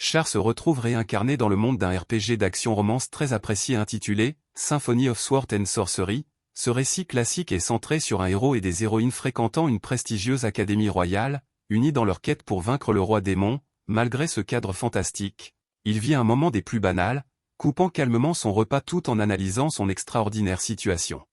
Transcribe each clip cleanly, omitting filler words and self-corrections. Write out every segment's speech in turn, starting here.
Char se retrouve réincarné dans le monde d'un RPG d'action-romance très apprécié intitulé « Symphony of Sword and Sorcery ». Ce récit classique est centré sur un héros et des héroïnes fréquentant une prestigieuse académie royale, unis dans leur quête pour vaincre le roi démon. Malgré ce cadre fantastique, il vit un moment des plus banals, coupant calmement son repas tout en analysant son extraordinaire situation.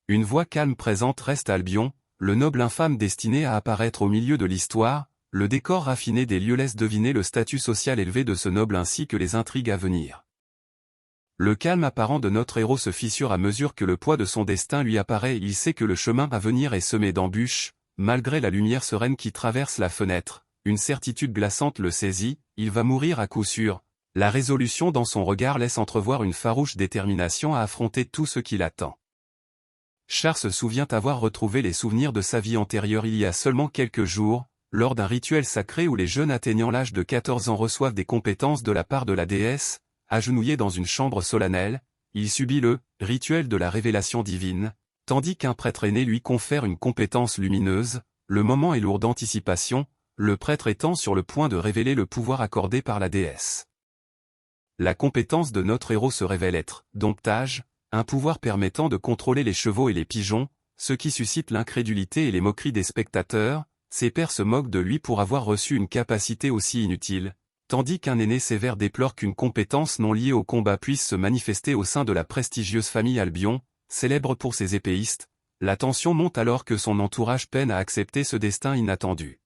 Une voix calme présente reste Albion, le noble infâme destiné à apparaître au milieu de l'histoire. Le décor raffiné des lieux laisse deviner le statut social élevé de ce noble ainsi que les intrigues à venir. Le calme apparent de notre héros se fissure à mesure que le poids de son destin lui apparaît et il sait que le chemin à venir est semé d'embûches. Malgré la lumière sereine qui traverse la fenêtre, une certitude glaçante le saisit, il va mourir à coup sûr. La résolution dans son regard laisse entrevoir une farouche détermination à affronter tout ce qui l'attend. Char se souvient avoir retrouvé les souvenirs de sa vie antérieure il y a seulement quelques jours, lors d'un rituel sacré où les jeunes atteignant l'âge de 14 ans reçoivent des compétences de la part de la déesse. Agenouillé dans une chambre solennelle, il subit le rituel de la révélation divine, tandis qu'un prêtre aîné lui confère une compétence lumineuse. Le moment est lourd d'anticipation, le prêtre étant sur le point de révéler le pouvoir accordé par la déesse. La compétence de notre héros se révèle être domptage, un pouvoir permettant de contrôler les chevaux et les pigeons, ce qui suscite l'incrédulité et les moqueries des spectateurs. Ses pairs se moquent de lui pour avoir reçu une capacité aussi inutile, tandis qu'un aîné sévère déplore qu'une compétence non liée au combat puisse se manifester au sein de la prestigieuse famille Albion, célèbre pour ses épéistes. La tension monte alors que son entourage peine à accepter ce destin inattendu.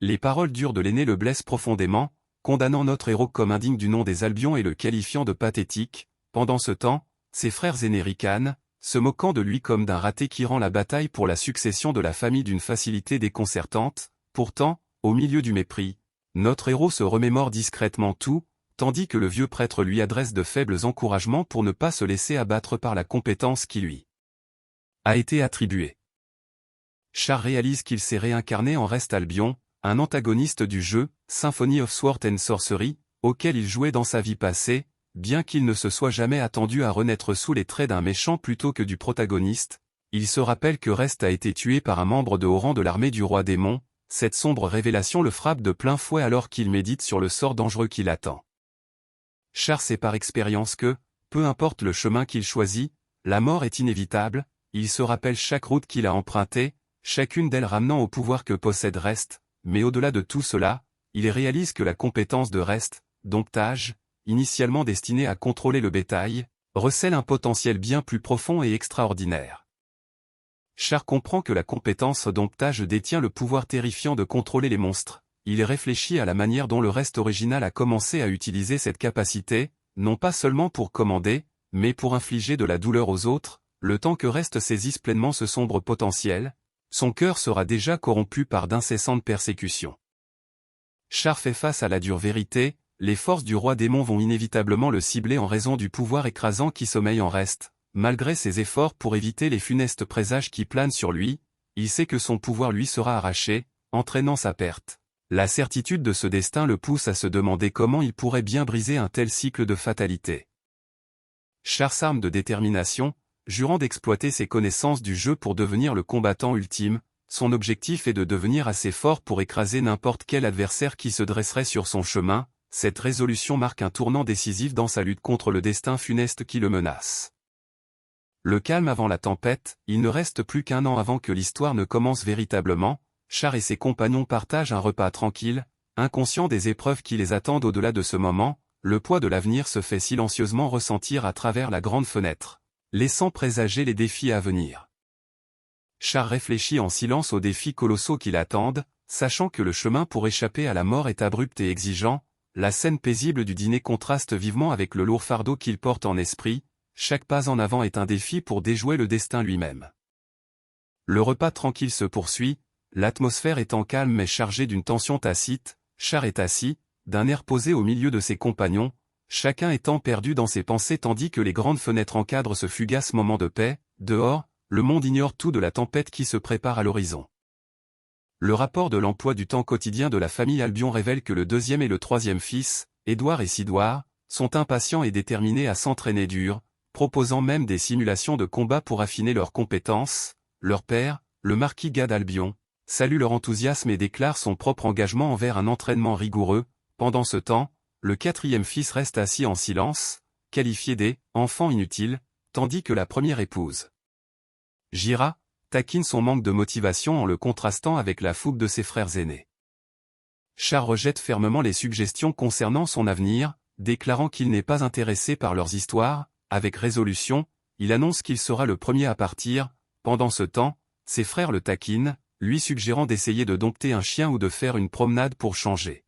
Les paroles dures de l'aîné le blessent profondément, condamnant notre héros comme indigne du nom des Albions et le qualifiant de pathétique. Pendant ce temps, ses frères aînés ricanent, se moquant de lui comme d'un raté qui rend la bataille pour la succession de la famille d'une facilité déconcertante. Pourtant, au milieu du mépris, notre héros se remémore discrètement tout, tandis que le vieux prêtre lui adresse de faibles encouragements pour ne pas se laisser abattre par la compétence qui lui a été attribuée. Char réalise qu'il s'est réincarné en Rest Albion, un antagoniste du jeu Symphony of Sword and Sorcery, auquel il jouait dans sa vie passée. Bien qu'il ne se soit jamais attendu à renaître sous les traits d'un méchant plutôt que du protagoniste, il se rappelle que Rest a été tué par un membre de haut rang de l'armée du roi démon. Cette sombre révélation le frappe de plein fouet alors qu'il médite sur le sort dangereux qui l'attend. Char sait par expérience que, peu importe le chemin qu'il choisit, la mort est inévitable. Il se rappelle chaque route qu'il a empruntée, chacune d'elles ramenant au pouvoir que possède Rest, mais au-delà de tout cela, il réalise que la compétence de Rest, domptage, initialement destinée à contrôler le bétail, recèle un potentiel bien plus profond et extraordinaire. Char comprend que la compétence domptage détient le pouvoir terrifiant de contrôler les monstres. Il réfléchit à la manière dont le Rest original a commencé à utiliser cette capacité, non pas seulement pour commander, mais pour infliger de la douleur aux autres. Le temps que Rest saisisse pleinement ce sombre potentiel, son cœur sera déjà corrompu par d'incessantes persécutions. Char fait face à la dure vérité. Les forces du roi démon vont inévitablement le cibler en raison du pouvoir écrasant qui sommeille en Rest. Malgré ses efforts pour éviter les funestes présages qui planent sur lui, il sait que son pouvoir lui sera arraché, entraînant sa perte. La certitude de ce destin le pousse à se demander comment il pourrait bien briser un tel cycle de fatalité. Char s'arme de détermination, jurant d'exploiter ses connaissances du jeu pour devenir le combattant ultime. Son objectif est de devenir assez fort pour écraser n'importe quel adversaire qui se dresserait sur son chemin. Cette résolution marque un tournant décisif dans sa lutte contre le destin funeste qui le menace. Le calme avant la tempête, il ne reste plus qu'un an avant que l'histoire ne commence véritablement. Char et ses compagnons partagent un repas tranquille, inconscients des épreuves qui les attendent au-delà de ce moment. Le poids de l'avenir se fait silencieusement ressentir à travers la grande fenêtre, laissant présager les défis à venir. Char réfléchit en silence aux défis colossaux qui l'attendent, sachant que le chemin pour échapper à la mort est abrupt et exigeant. La scène paisible du dîner contraste vivement avec le lourd fardeau qu'il porte en esprit. Chaque pas en avant est un défi pour déjouer le destin lui-même. Le repas tranquille se poursuit, l'atmosphère étant calme mais chargée d'une tension tacite. Char est assis, d'un air posé au milieu de ses compagnons, chacun étant perdu dans ses pensées tandis que les grandes fenêtres encadrent ce fugace moment de paix. Dehors, le monde ignore tout de la tempête qui se prépare à l'horizon. Le rapport de l'emploi du temps quotidien de la famille Albion révèle que le deuxième et le troisième fils, Édouard et Sidoire, sont impatients et déterminés à s'entraîner dur, proposant même des simulations de combat pour affiner leurs compétences. Leur père, le marquis Gad Albion, salue leur enthousiasme et déclare son propre engagement envers un entraînement rigoureux, Pendant ce temps, le quatrième fils reste assis en silence, qualifié des « enfants inutiles », tandis que la première épouse, Jira, taquine son manque de motivation en le contrastant avec la fougue de ses frères aînés. Char rejette fermement les suggestions concernant son avenir, déclarant qu'il n'est pas intéressé par leurs histoires. Avec résolution, il annonce qu'il sera le premier à partir. Pendant ce temps, ses frères le taquinent, lui suggérant d'essayer de dompter un chien ou de faire une promenade pour changer.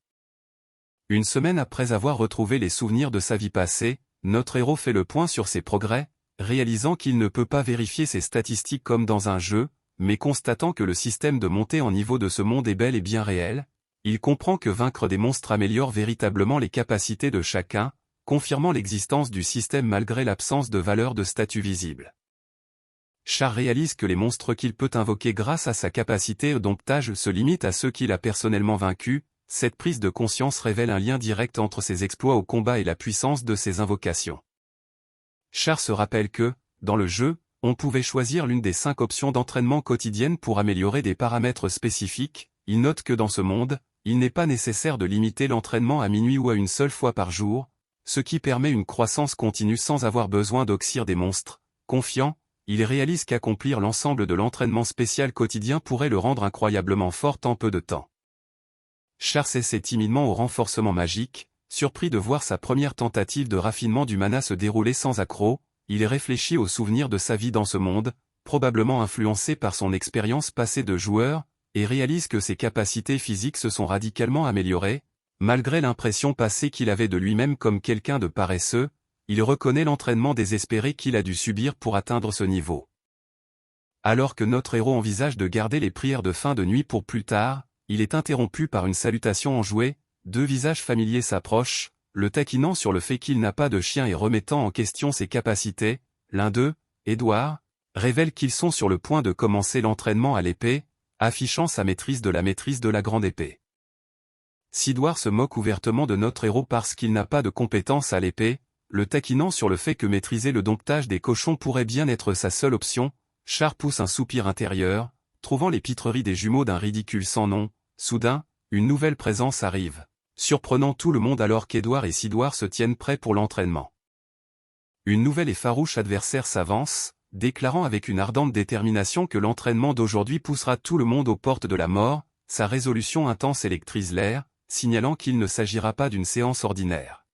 Une semaine après avoir retrouvé les souvenirs de sa vie passée, notre héros fait le point sur ses progrès, réalisant qu'il ne peut pas vérifier ses statistiques comme dans un jeu, mais constatant que le système de montée en niveau de ce monde est bel et bien réel. Il comprend que vaincre des monstres améliore véritablement les capacités de chacun, confirmant l'existence du système malgré l'absence de valeur de statut visible. Char réalise que les monstres qu'il peut invoquer grâce à sa capacité de domptage se limitent à ceux qu'il a personnellement vaincus. Cette prise de conscience révèle un lien direct entre ses exploits au combat et la puissance de ses invocations. Char se rappelle que, dans le jeu, on pouvait choisir l'une des 5 options d'entraînement quotidiennes pour améliorer des paramètres spécifiques. Il note que dans ce monde, il n'est pas nécessaire de limiter l'entraînement à minuit ou à une seule fois par jour, ce qui permet une croissance continue sans avoir besoin d'oxyre des monstres. Confiant, il réalise qu'accomplir l'ensemble de l'entraînement spécial quotidien pourrait le rendre incroyablement fort en peu de temps. Char s'essaie timidement au renforcement magique, surpris de voir sa première tentative de raffinement du mana se dérouler sans accroc. Il réfléchit aux souvenirs de sa vie dans ce monde, probablement influencé par son expérience passée de joueur, et réalise que ses capacités physiques se sont radicalement améliorées. Malgré l'impression passée qu'il avait de lui-même comme quelqu'un de paresseux, il reconnaît l'entraînement désespéré qu'il a dû subir pour atteindre ce niveau. Alors que notre héros envisage de garder les prières de fin de nuit pour plus tard, il est interrompu par une salutation enjouée. 2 visages familiers s'approchent, le taquinant sur le fait qu'il n'a pas de chien et remettant en question ses capacités. L'un d'eux, Edouard, révèle qu'ils sont sur le point de commencer l'entraînement à l'épée, affichant sa maîtrise de la grande épée. Sidouard se moque ouvertement de notre héros parce qu'il n'a pas de compétences à l'épée, le taquinant sur le fait que maîtriser le domptage des cochons pourrait bien être sa seule option. Char pousse un soupir intérieur, trouvant les pitreries des jumeaux d'un ridicule sans nom. Soudain, une nouvelle présence arrive, surprenant tout le monde alors qu'Edouard et Sidouard se tiennent prêts pour l'entraînement. Une nouvelle et farouche adversaire s'avance, déclarant avec une ardente détermination que l'entraînement d'aujourd'hui poussera tout le monde aux portes de la mort. Sa résolution intense électrise l'air, signalant qu'il ne s'agira pas d'une séance ordinaire.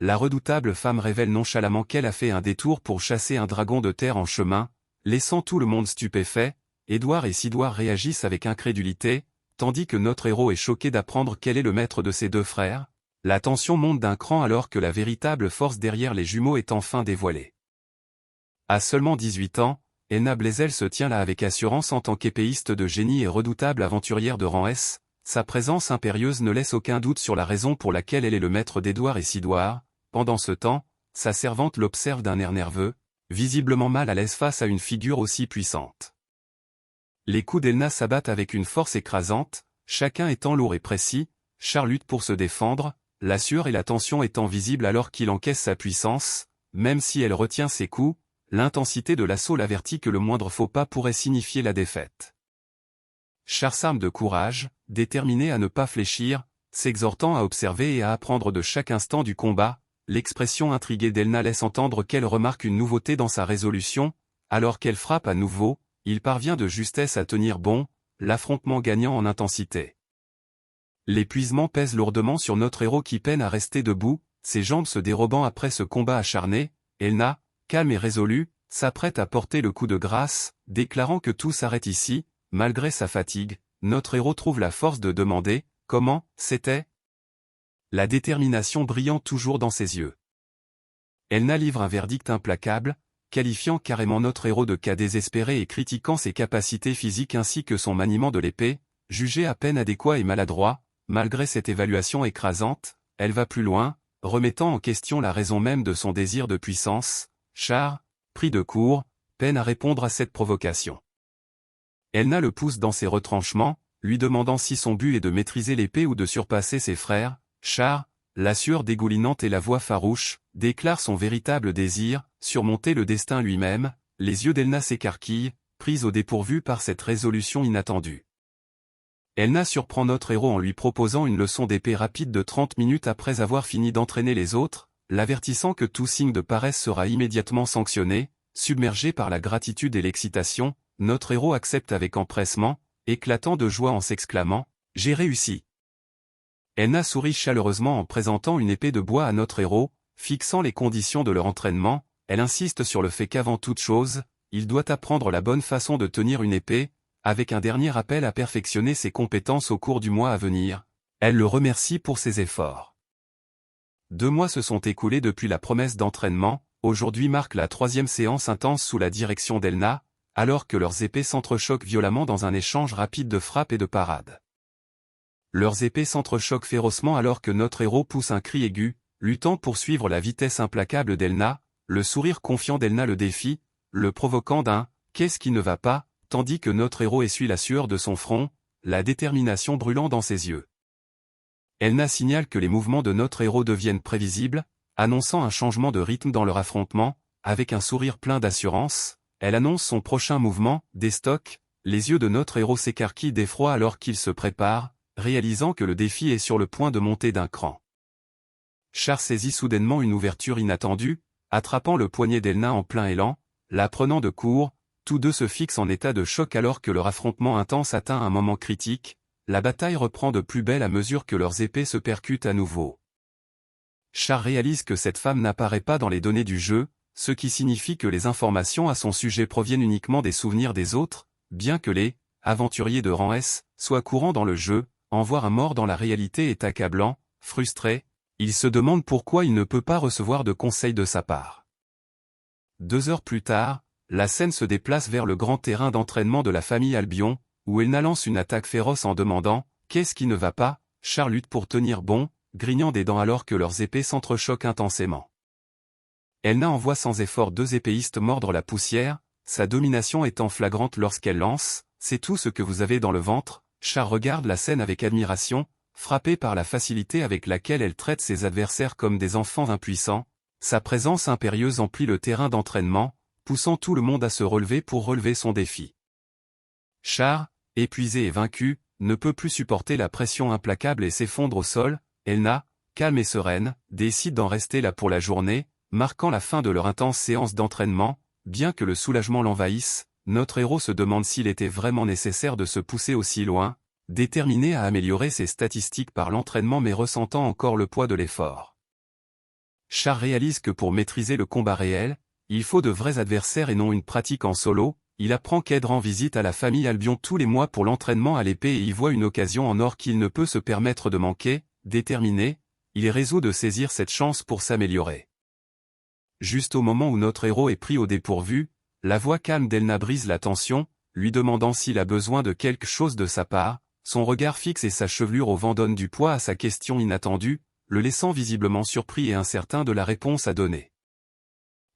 La redoutable femme révèle nonchalamment qu'elle a fait un détour pour chasser un dragon de terre en chemin, laissant tout le monde stupéfait. Édouard et Sidouard réagissent avec incrédulité, tandis que notre héros est choqué d'apprendre quel est le maître de ses 2 frères. La tension monte d'un cran alors que la véritable force derrière les jumeaux est enfin dévoilée. À seulement 18 ans, Elna Blaisel se tient là avec assurance en tant qu'épéiste de génie et redoutable aventurière de rang S. Sa présence impérieuse ne laisse aucun doute sur la raison pour laquelle elle est le maître d'Édouard et Sidouard. Pendant ce temps, sa servante l'observe d'un air nerveux, visiblement mal à l'aise face à une figure aussi puissante. Les coups d'Elna s'abattent avec une force écrasante, chacun étant lourd et précis. Char lutte pour se défendre, la sueur et la tension étant visibles alors qu'il encaisse sa puissance. Même si elle retient ses coups, l'intensité de l'assaut l'avertit que le moindre faux pas pourrait signifier la défaite. Char s'arme de courage, déterminé à ne pas fléchir, s'exhortant à observer et à apprendre de chaque instant du combat. L'expression intriguée d'Elna laisse entendre qu'elle remarque une nouveauté dans sa résolution. Alors qu'elle frappe à nouveau, il parvient de justesse à tenir bon, l'affrontement gagnant en intensité. L'épuisement pèse lourdement sur notre héros qui peine à rester debout, ses jambes se dérobant après ce combat acharné. Elna, calme et résolue, s'apprête à porter le coup de grâce, déclarant que tout s'arrête ici. Malgré sa fatigue, notre héros trouve la force de demander « Comment, c'était ?» La détermination brillant toujours dans ses yeux. Elna livre un verdict implacable, qualifiant carrément notre héros de cas désespéré et critiquant ses capacités physiques ainsi que son maniement de l'épée, jugé à peine adéquat et maladroit. Malgré cette évaluation écrasante, elle va plus loin, remettant en question la raison même de son désir de puissance. Char, pris de court, peine à répondre à cette provocation. Elna le pousse dans ses retranchements, lui demandant si son but est de maîtriser l'épée ou de surpasser ses frères. Char, la sueur dégoulinante et la voix farouche, déclare son véritable désir, surmonter le destin lui-même. Les yeux d'Elna s'écarquillent, prise au dépourvu par cette résolution inattendue. Elna surprend notre héros en lui proposant une leçon d'épée rapide de 30 minutes après avoir fini d'entraîner les autres, l'avertissant que tout signe de paresse sera immédiatement sanctionné. Submergé par la gratitude et l'excitation, notre héros accepte avec empressement, éclatant de joie en s'exclamant « J'ai réussi !» Elna sourit chaleureusement en présentant une épée de bois à notre héros, fixant les conditions de leur entraînement. Elle insiste sur le fait qu'avant toute chose, il doit apprendre la bonne façon de tenir une épée, avec un dernier appel à perfectionner ses compétences au cours du mois à venir. Elle le remercie pour ses efforts. 2 mois se sont écoulés depuis la promesse d'entraînement. Aujourd'hui marque la 3e séance intense sous la direction d'Elna, alors que leurs épées s'entrechoquent violemment dans un échange rapide de frappes et de parades. Leurs épées s'entrechoquent férocement alors que notre héros pousse un cri aigu, luttant pour suivre la vitesse implacable d'Elna, le sourire confiant d'Elna le défie, le provoquant d'un « qu'est-ce qui ne va pas ?» tandis que notre héros essuie la sueur de son front, la détermination brûlant dans ses yeux. Elna signale que les mouvements de notre héros deviennent prévisibles, annonçant un changement de rythme dans leur affrontement. Avec un sourire plein d'assurance, elle annonce son prochain mouvement, déstock. Les yeux de notre héros s'écarquillent d'effroi alors qu'il se prépare, réalisant que le défi est sur le point de monter d'un cran. Char saisit soudainement une ouverture inattendue, attrapant le poignet d'Elna en plein élan, la prenant de court. Tous deux se fixent en état de choc alors que leur affrontement intense atteint un moment critique. La bataille reprend de plus belle à mesure que leurs épées se percutent à nouveau. Char réalise que cette femme n'apparaît pas dans les données du jeu, ce qui signifie que les informations à son sujet proviennent uniquement des souvenirs des autres, bien que les aventuriers de rang S soient courants dans le jeu. En voir un mort dans la réalité est accablant. Frustré, il se demande pourquoi il ne peut pas recevoir de conseils de sa part. 2 heures plus tard, la scène se déplace vers le grand terrain d'entraînement de la famille Albion, où Elna lance une attaque féroce en demandant « Qu'est-ce qui ne va pas ?» Char lutte pour tenir bon, grignant des dents alors que leurs épées s'entrechoquent intensément. Elna envoie sans effort 2 épéistes mordre la poussière, sa domination étant flagrante lorsqu'elle lance « C'est tout ce que vous avez dans le ventre ?» Char regarde la scène avec admiration, frappé par la facilité avec laquelle elle traite ses adversaires comme des enfants impuissants. Sa présence impérieuse emplit le terrain d'entraînement, poussant tout le monde à se relever pour relever son défi. Char, épuisé et vaincu, ne peut plus supporter la pression implacable et s'effondre au sol. Elna, calme et sereine, décide d'en rester là pour la journée, marquant la fin de leur intense séance d'entraînement. Bien que le soulagement l'envahisse, notre héros se demande s'il était vraiment nécessaire de se pousser aussi loin, déterminé à améliorer ses statistiques par l'entraînement mais ressentant encore le poids de l'effort. Char réalise que pour maîtriser le combat réel, il faut de vrais adversaires et non une pratique en solo. Il apprend qu'Ed rend visite à la famille Albion tous les mois pour l'entraînement à l'épée et y voit une occasion en or qu'il ne peut se permettre de manquer. Déterminé, il est résolu de saisir cette chance pour s'améliorer. Juste au moment où notre héros est pris au dépourvu, la voix calme d'Elna brise la tension, lui demandant s'il a besoin de quelque chose de sa part. Son regard fixe et sa chevelure au vent donnent du poids à sa question inattendue, le laissant visiblement surpris et incertain de la réponse à donner.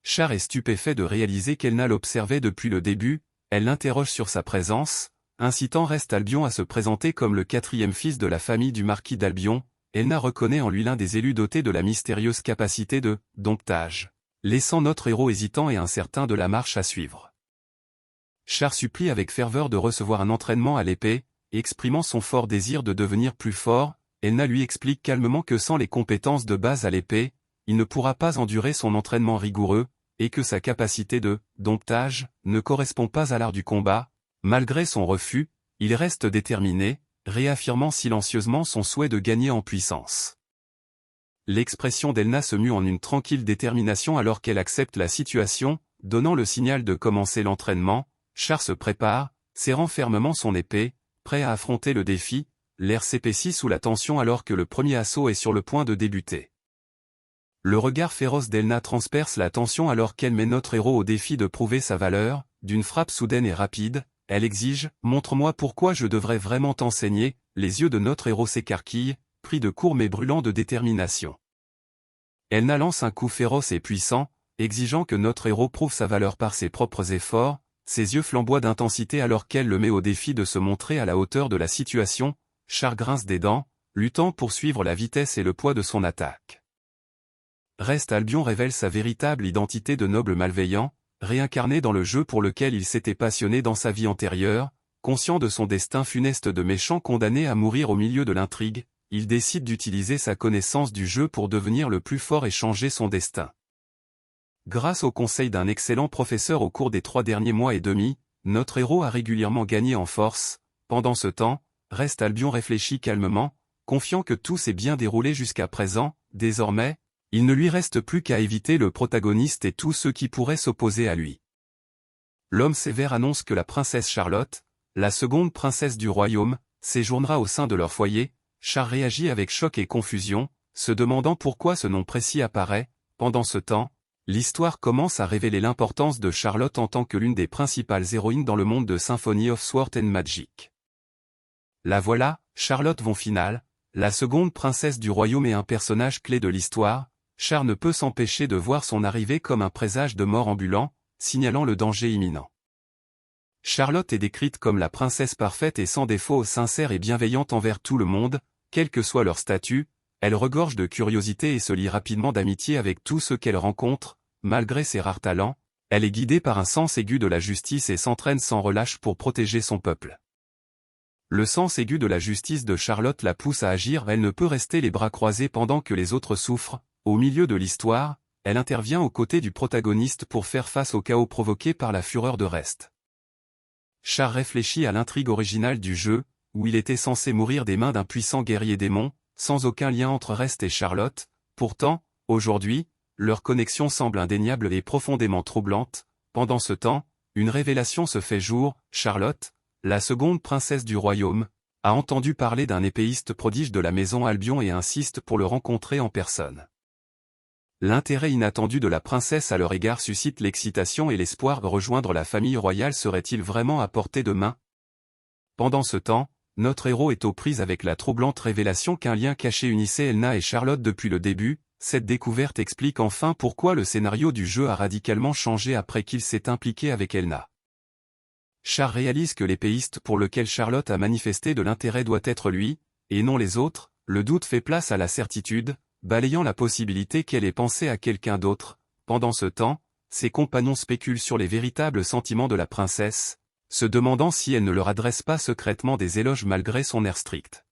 Char est stupéfait de réaliser qu'Elna l'observait depuis le début. Elle l'interroge sur sa présence, incitant Rest Albion à se présenter comme le 4e fils de la famille du marquis d'Albion. Elna reconnaît en lui l'un des élus dotés de la mystérieuse capacité de domptage, laissant notre héros hésitant et incertain de la marche à suivre. Char supplie avec ferveur de recevoir un entraînement à l'épée, exprimant son fort désir de devenir plus fort. Elna lui explique calmement que sans les compétences de base à l'épée, il ne pourra pas endurer son entraînement rigoureux, et que sa capacité de domptage ne correspond pas à l'art du combat. Malgré son refus, il reste déterminé, réaffirmant silencieusement son souhait de gagner en puissance. L'expression d'Elna se mue en une tranquille détermination alors qu'elle accepte la situation, donnant le signal de commencer l'entraînement. Char se prépare, serrant fermement son épée, prêt à affronter le défi. L'air s'épaissit sous la tension alors que le premier assaut est sur le point de débuter. Le regard féroce d'Elna transperce la tension alors qu'elle met notre héros au défi de prouver sa valeur. D'une frappe soudaine et rapide, elle exige « Montre-moi pourquoi je devrais vraiment t'enseigner ». Les yeux de notre héros s'écarquillent, pris de court mais brûlant de détermination. Elna lance un coup féroce et puissant, exigeant que notre héros prouve sa valeur par ses propres efforts. Ses yeux flamboient d'intensité alors qu'elle le met au défi de se montrer à la hauteur de la situation. Char grince des dents, luttant pour suivre la vitesse et le poids de son attaque. Rest Albion révèle sa véritable identité de noble malveillant, réincarné dans le jeu pour lequel il s'était passionné dans sa vie antérieure. Conscient de son destin funeste de méchant condamné à mourir au milieu de l'intrigue, il décide d'utiliser sa connaissance du jeu pour devenir le plus fort et changer son destin. Grâce au conseil d'un excellent professeur au cours des 3 derniers mois et demi, notre héros a régulièrement gagné en force. Pendant ce temps, reste Albion réfléchit calmement, confiant que tout s'est bien déroulé jusqu'à présent. Désormais, il ne lui reste plus qu'à éviter le protagoniste et tous ceux qui pourraient s'opposer à lui. L'homme sévère annonce que la princesse Charlotte, la seconde princesse du royaume, séjournera au sein de leur foyer. Char réagit avec choc et confusion, se demandant pourquoi ce nom précis apparaît. Pendant ce temps, l'histoire commence à révéler l'importance de Charlotte en tant que l'une des principales héroïnes dans le monde de Symphony of Sword and Magic. La voilà, Charlotte von Finale, la seconde princesse du royaume et un personnage clé de l'histoire. Char ne peut s'empêcher de voir son arrivée comme un présage de mort ambulant, signalant le danger imminent. Charlotte est décrite comme la princesse parfaite et sans défaut, sincère et bienveillante envers tout le monde, quel que soit leur statut. Elle regorge de curiosité et se lie rapidement d'amitié avec tous ceux qu'elle rencontre. Malgré ses rares talents, elle est guidée par un sens aigu de la justice et s'entraîne sans relâche pour protéger son peuple. Le sens aigu de la justice de Charlotte la pousse à agir. Elle ne peut rester les bras croisés pendant que les autres souffrent. Au milieu de l'histoire, elle intervient aux côtés du protagoniste pour faire face au chaos provoqué par la fureur de Rest. Char réfléchit à l'intrigue originale du jeu, où il était censé mourir des mains d'un puissant guerrier démon, sans aucun lien entre Rest et Charlotte. Pourtant, aujourd'hui, leur connexion semble indéniable et profondément troublante. Pendant ce temps, une révélation se fait jour. Charlotte, la seconde princesse du royaume, a entendu parler d'un épéiste prodige de la maison Albion et insiste pour le rencontrer en personne. L'intérêt inattendu de la princesse à leur égard suscite l'excitation et l'espoir de rejoindre la famille royale serait-il vraiment à portée de main? Pendant ce temps, notre héros est aux prises avec la troublante révélation qu'un lien caché unissait Elna et Charlotte depuis le début. Cette découverte explique enfin pourquoi le scénario du jeu a radicalement changé après qu'il s'est impliqué avec Elna. Char réalise que l'épéiste pour lequel Charlotte a manifesté de l'intérêt doit être lui, et non les autres. Le doute fait place à la certitude, balayant la possibilité qu'elle ait pensé à quelqu'un d'autre. Pendant ce temps, ses compagnons spéculent sur les véritables sentiments de la princesse, se demandant si elle ne leur adresse pas secrètement des éloges malgré son air strict.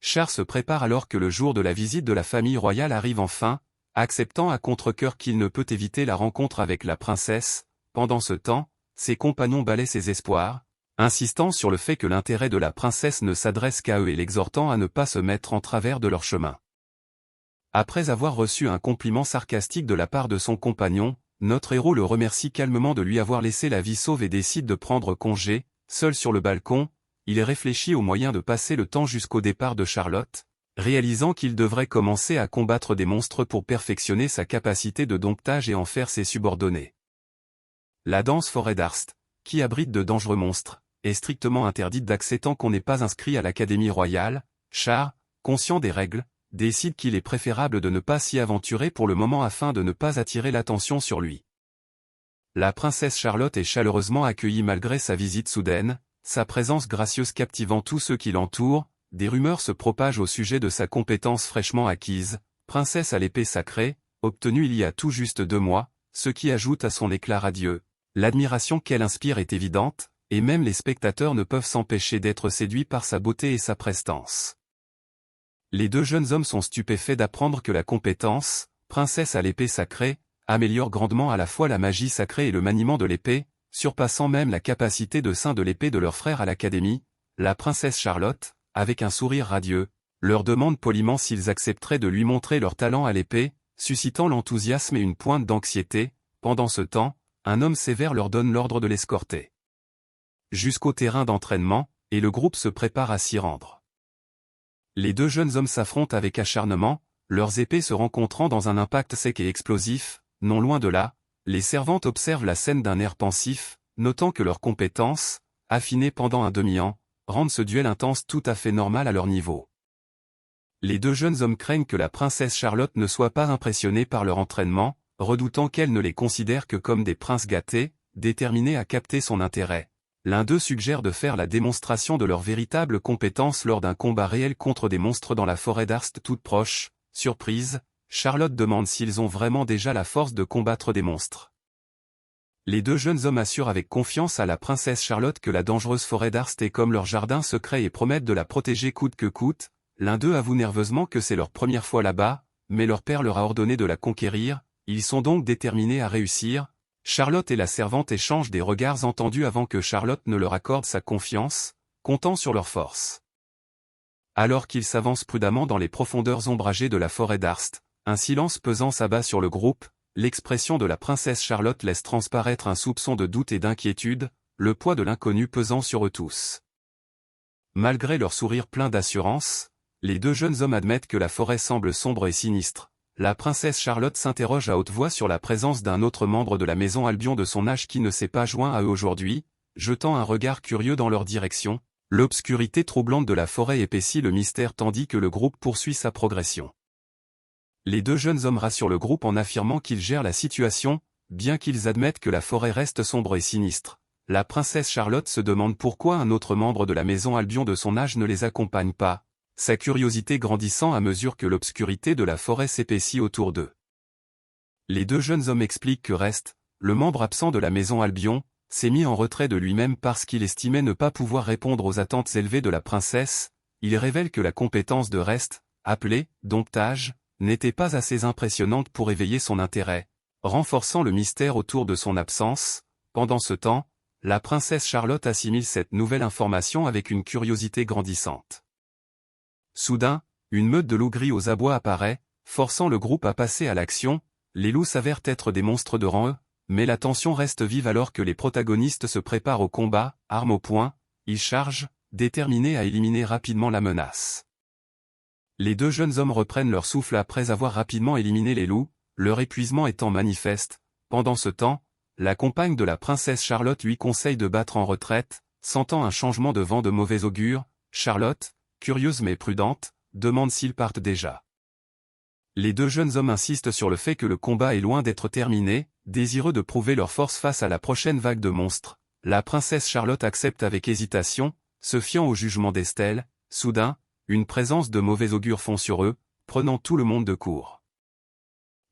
Char se prépare alors que le jour de la visite de la famille royale arrive enfin, acceptant à contre-cœur qu'il ne peut éviter la rencontre avec la princesse. Pendant ce temps, ses compagnons balaient ses espoirs, insistant sur le fait que l'intérêt de la princesse ne s'adresse qu'à eux et l'exhortant à ne pas se mettre en travers de leur chemin. Après avoir reçu un compliment sarcastique de la part de son compagnon, notre héros le remercie calmement de lui avoir laissé la vie sauve et décide de prendre congé. Seul sur le balcon, il réfléchit aux moyens de passer le temps jusqu'au départ de Charlotte, réalisant qu'il devrait commencer à combattre des monstres pour perfectionner sa capacité de domptage et en faire ses subordonnés. La dense forêt d'Arst, qui abrite de dangereux monstres, est strictement interdite d'accès tant qu'on n'est pas inscrit à l'Académie royale. Char, conscient des règles, décide qu'il est préférable de ne pas s'y aventurer pour le moment afin de ne pas attirer l'attention sur lui. La princesse Charlotte est chaleureusement accueillie malgré sa visite soudaine, sa présence gracieuse captivant tous ceux qui l'entourent. Des rumeurs se propagent au sujet de sa compétence fraîchement acquise, princesse à l'épée sacrée, obtenue il y a tout juste 2 mois, ce qui ajoute à son éclat radieux. L'admiration qu'elle inspire est évidente, et même les spectateurs ne peuvent s'empêcher d'être séduits par sa beauté et sa prestance. Les 2 jeunes hommes sont stupéfaits d'apprendre que la compétence, princesse à l'épée sacrée, améliore grandement à la fois la magie sacrée et le maniement de l'épée, surpassant même la capacité de sein de l'épée de leur frère à l'académie. La princesse Charlotte, avec un sourire radieux, leur demande poliment s'ils accepteraient de lui montrer leur talent à l'épée, suscitant l'enthousiasme et une pointe d'anxiété. Pendant ce temps, un homme sévère leur donne l'ordre de l'escorter jusqu'au terrain d'entraînement, et le groupe se prépare à s'y rendre. Les 2 jeunes hommes s'affrontent avec acharnement, leurs épées se rencontrant dans un impact sec et explosif. Non loin de là, les servantes observent la scène d'un air pensif, notant que leurs compétences, affinées pendant un demi-an, rendent ce duel intense tout à fait normal à leur niveau. Les 2 jeunes hommes craignent que la princesse Charlotte ne soit pas impressionnée par leur entraînement, redoutant qu'elle ne les considère que comme des princes gâtés, déterminés à capter son intérêt. L'un d'eux suggère de faire la démonstration de leurs véritables compétences lors d'un combat réel contre des monstres dans la forêt d'Arst toute proche. Surprise, Charlotte demande s'ils ont vraiment déjà la force de combattre des monstres. Les deux jeunes hommes assurent avec confiance à la princesse Charlotte que la dangereuse forêt d'Arst est comme leur jardin secret et promettent de la protéger coûte que coûte. L'un d'eux avoue nerveusement que c'est leur première fois là-bas, mais leur père leur a ordonné de la conquérir, ils sont donc déterminés à réussir. Charlotte et la servante échangent des regards entendus avant que Charlotte ne leur accorde sa confiance, comptant sur leur force. Alors qu'ils s'avancent prudemment dans les profondeurs ombragées de la forêt d'Arst, un silence pesant s'abat sur le groupe. L'expression de la princesse Charlotte laisse transparaître un soupçon de doute et d'inquiétude, le poids de l'inconnu pesant sur eux tous. Malgré leur sourire plein d'assurance, les deux jeunes hommes admettent que la forêt semble sombre et sinistre. La princesse Charlotte s'interroge à haute voix sur la présence d'un autre membre de la maison Albion de son âge qui ne s'est pas joint à eux aujourd'hui, jetant un regard curieux dans leur direction. L'obscurité troublante de la forêt épaissit le mystère tandis que le groupe poursuit sa progression. Les deux jeunes hommes rassurent le groupe en affirmant qu'ils gèrent la situation, bien qu'ils admettent que la forêt reste sombre et sinistre. La princesse Charlotte se demande pourquoi un autre membre de la maison Albion de son âge ne les accompagne pas, sa curiosité grandissant à mesure que l'obscurité de la forêt s'épaissit autour d'eux. Les deux jeunes hommes expliquent que Rest, le membre absent de la maison Albion, s'est mis en retrait de lui-même parce qu'il estimait ne pas pouvoir répondre aux attentes élevées de la princesse. Il révèle que la compétence de Rest, appelée domptage, n'était pas assez impressionnante pour éveiller son intérêt, renforçant le mystère autour de son absence. Pendant ce temps, la princesse Charlotte assimile cette nouvelle information avec une curiosité grandissante. Soudain, une meute de loups gris aux abois apparaît, forçant le groupe à passer à l'action. Les loups s'avèrent être des monstres de rang E, mais la tension reste vive alors que les protagonistes se préparent au combat, armes au poing, ils chargent, déterminés à éliminer rapidement la menace. Les deux jeunes hommes reprennent leur souffle après avoir rapidement éliminé les loups, leur épuisement étant manifeste. Pendant ce temps, la compagne de la princesse Charlotte lui conseille de battre en retraite, sentant un changement de vent de mauvais augure. Charlotte, curieuse mais prudente, demande s'ils partent déjà. Les deux jeunes hommes insistent sur le fait que le combat est loin d'être terminé, désireux de prouver leur force face à la prochaine vague de monstres. La princesse Charlotte accepte avec hésitation, se fiant au jugement d'Estelle. Soudain, une présence de mauvais augure fond sur eux, prenant tout le monde de court.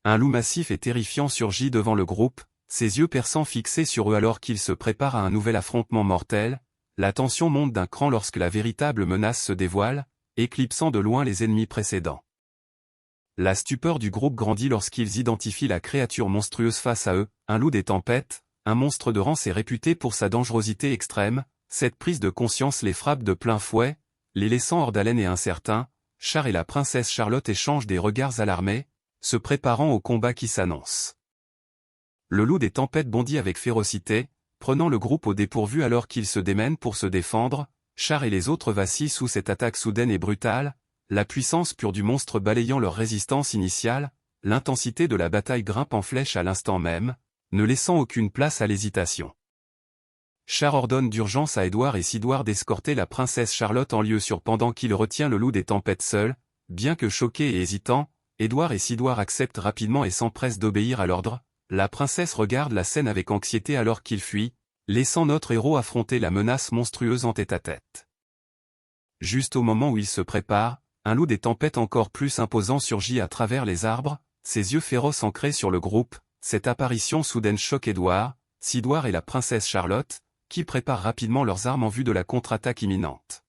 Un loup massif et terrifiant surgit devant le groupe, ses yeux perçants fixés sur eux alors qu'ils se préparent à un nouvel affrontement mortel. La tension monte d'un cran lorsque la véritable menace se dévoile, éclipsant de loin les ennemis précédents. La stupeur du groupe grandit lorsqu'ils identifient la créature monstrueuse face à eux, un loup des tempêtes, un monstre de rance est réputé pour sa dangerosité extrême. Cette prise de conscience les frappe de plein fouet, les laissant hors d'haleine et incertains. Char et la princesse Charlotte échangent des regards alarmés, se préparant au combat qui s'annonce. Le loup des tempêtes bondit avec férocité, prenant le groupe au dépourvu alors qu'il se démène pour se défendre. Char et les autres vacillent sous cette attaque soudaine et brutale, la puissance pure du monstre balayant leur résistance initiale. L'intensité de la bataille grimpe en flèche à l'instant même, ne laissant aucune place à l'hésitation. Char ordonne d'urgence à Édouard et Sidouard d'escorter la princesse Charlotte en lieu sûr pendant qu'il retient le loup des tempêtes seul. Bien que choqué et hésitant, Édouard et Sidouard acceptent rapidement et s'empressent d'obéir à l'ordre. La princesse regarde la scène avec anxiété alors qu'il fuit, laissant notre héros affronter la menace monstrueuse en tête-à-tête. Juste au moment où il se prépare, un loup des tempêtes encore plus imposant surgit à travers les arbres, ses yeux féroces ancrés sur le groupe. Cette apparition soudaine choque Édouard, Sidouard et la princesse Charlotte, qui préparent rapidement leurs armes en vue de la contre-attaque imminente.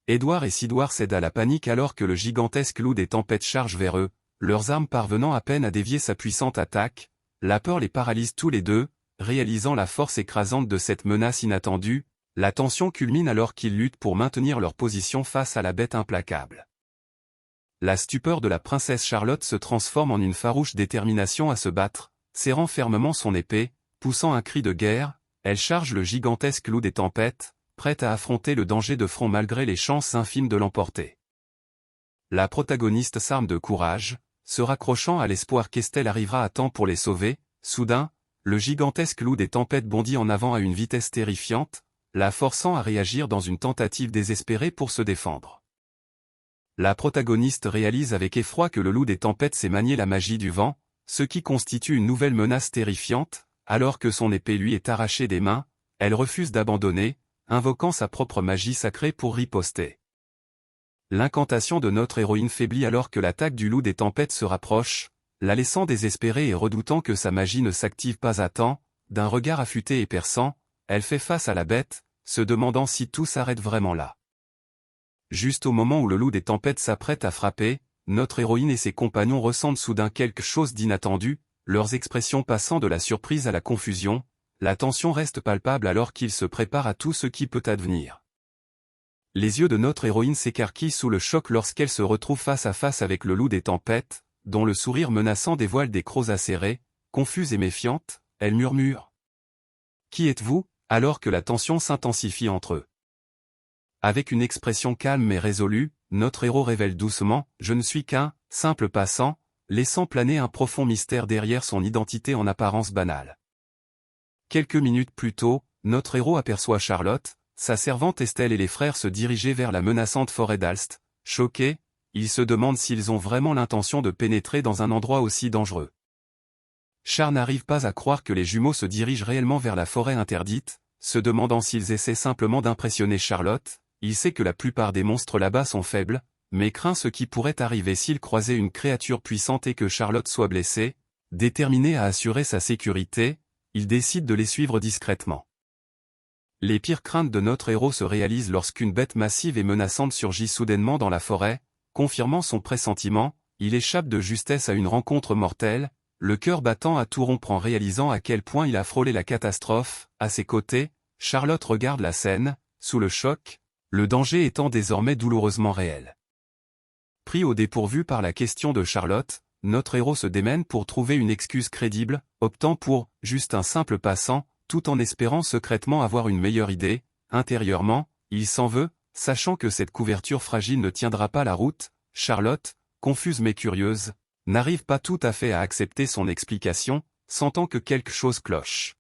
Édouard et Sidouard cèdent à la panique alors que le gigantesque loup des tempêtes charge vers eux, leurs armes parvenant à peine à dévier sa puissante attaque. La peur les paralyse tous les deux, réalisant la force écrasante de cette menace inattendue. La tension culmine alors qu'ils luttent pour maintenir leur position face à la bête implacable. La stupeur de la princesse Charlotte se transforme en une farouche détermination à se battre, serrant fermement son épée, poussant un cri de guerre. Elle charge le gigantesque loup des tempêtes, prête à affronter le danger de front malgré les chances infimes de l'emporter. La protagoniste s'arme de courage, se raccrochant à l'espoir qu'Estelle arrivera à temps pour les sauver. Soudain, le gigantesque loup des tempêtes bondit en avant à une vitesse terrifiante, la forçant à réagir dans une tentative désespérée pour se défendre. La protagoniste réalise avec effroi que le loup des tempêtes sait manier la magie du vent, ce qui constitue une nouvelle menace terrifiante. Alors que son épée lui est arrachée des mains, elle refuse d'abandonner, invoquant sa propre magie sacrée pour riposter. L'incantation de notre héroïne faiblit alors que l'attaque du loup des tempêtes se rapproche, la laissant désespérée et redoutant que sa magie ne s'active pas à temps. d'un regard affûté et perçant, elle fait face à la bête, se demandant si tout s'arrête vraiment là. Juste au moment où le loup des tempêtes s'apprête à frapper, notre héroïne et ses compagnons ressentent soudain quelque chose d'inattendu, leurs expressions passant de la surprise à la confusion, la tension reste palpable alors qu'ils se préparent à tout ce qui peut advenir. Les yeux de notre héroïne s'écarquillent sous le choc lorsqu'elle se retrouve face à face avec le loup des tempêtes, dont le sourire menaçant dévoile des crocs acérés, confuse et méfiante, elle murmure. « Qui êtes-vous » alors que la tension s'intensifie entre eux. Avec une expression calme mais résolue, notre héros révèle doucement « Je ne suis qu'un simple passant », laissant planer un profond mystère derrière son identité en apparence banale. Quelques minutes plus tôt, notre héros aperçoit Charlotte, sa servante Estelle et les frères se diriger vers la menaçante forêt d'Alst. Choqués, ils se demandent s'ils ont vraiment l'intention de pénétrer dans un endroit aussi dangereux. Char n'arrive pas à croire que les jumeaux se dirigent réellement vers la forêt interdite, se demandant s'ils essaient simplement d'impressionner Charlotte. Il sait que la plupart des monstres là-bas sont faibles, mais craint ce qui pourrait arriver s'il croisait une créature puissante et que Charlotte soit blessée. Déterminé à assurer sa sécurité, il décide de les suivre discrètement. Les pires craintes de notre héros se réalisent lorsqu'une bête massive et menaçante surgit soudainement dans la forêt, confirmant son pressentiment, il échappe de justesse à une rencontre mortelle, le cœur battant à tout rompre en réalisant à quel point il a frôlé la catastrophe. À ses côtés, Charlotte regarde la scène, sous le choc, le danger étant désormais douloureusement réel. Pris au dépourvu par la question de Charlotte, notre héros se démène pour trouver une excuse crédible, optant pour « juste un simple passant », tout en espérant secrètement avoir une meilleure idée. Intérieurement, il s'en veut, sachant que cette couverture fragile ne tiendra pas la route. Charlotte, confuse mais curieuse, n'arrive pas tout à fait à accepter son explication, sentant que quelque chose cloche.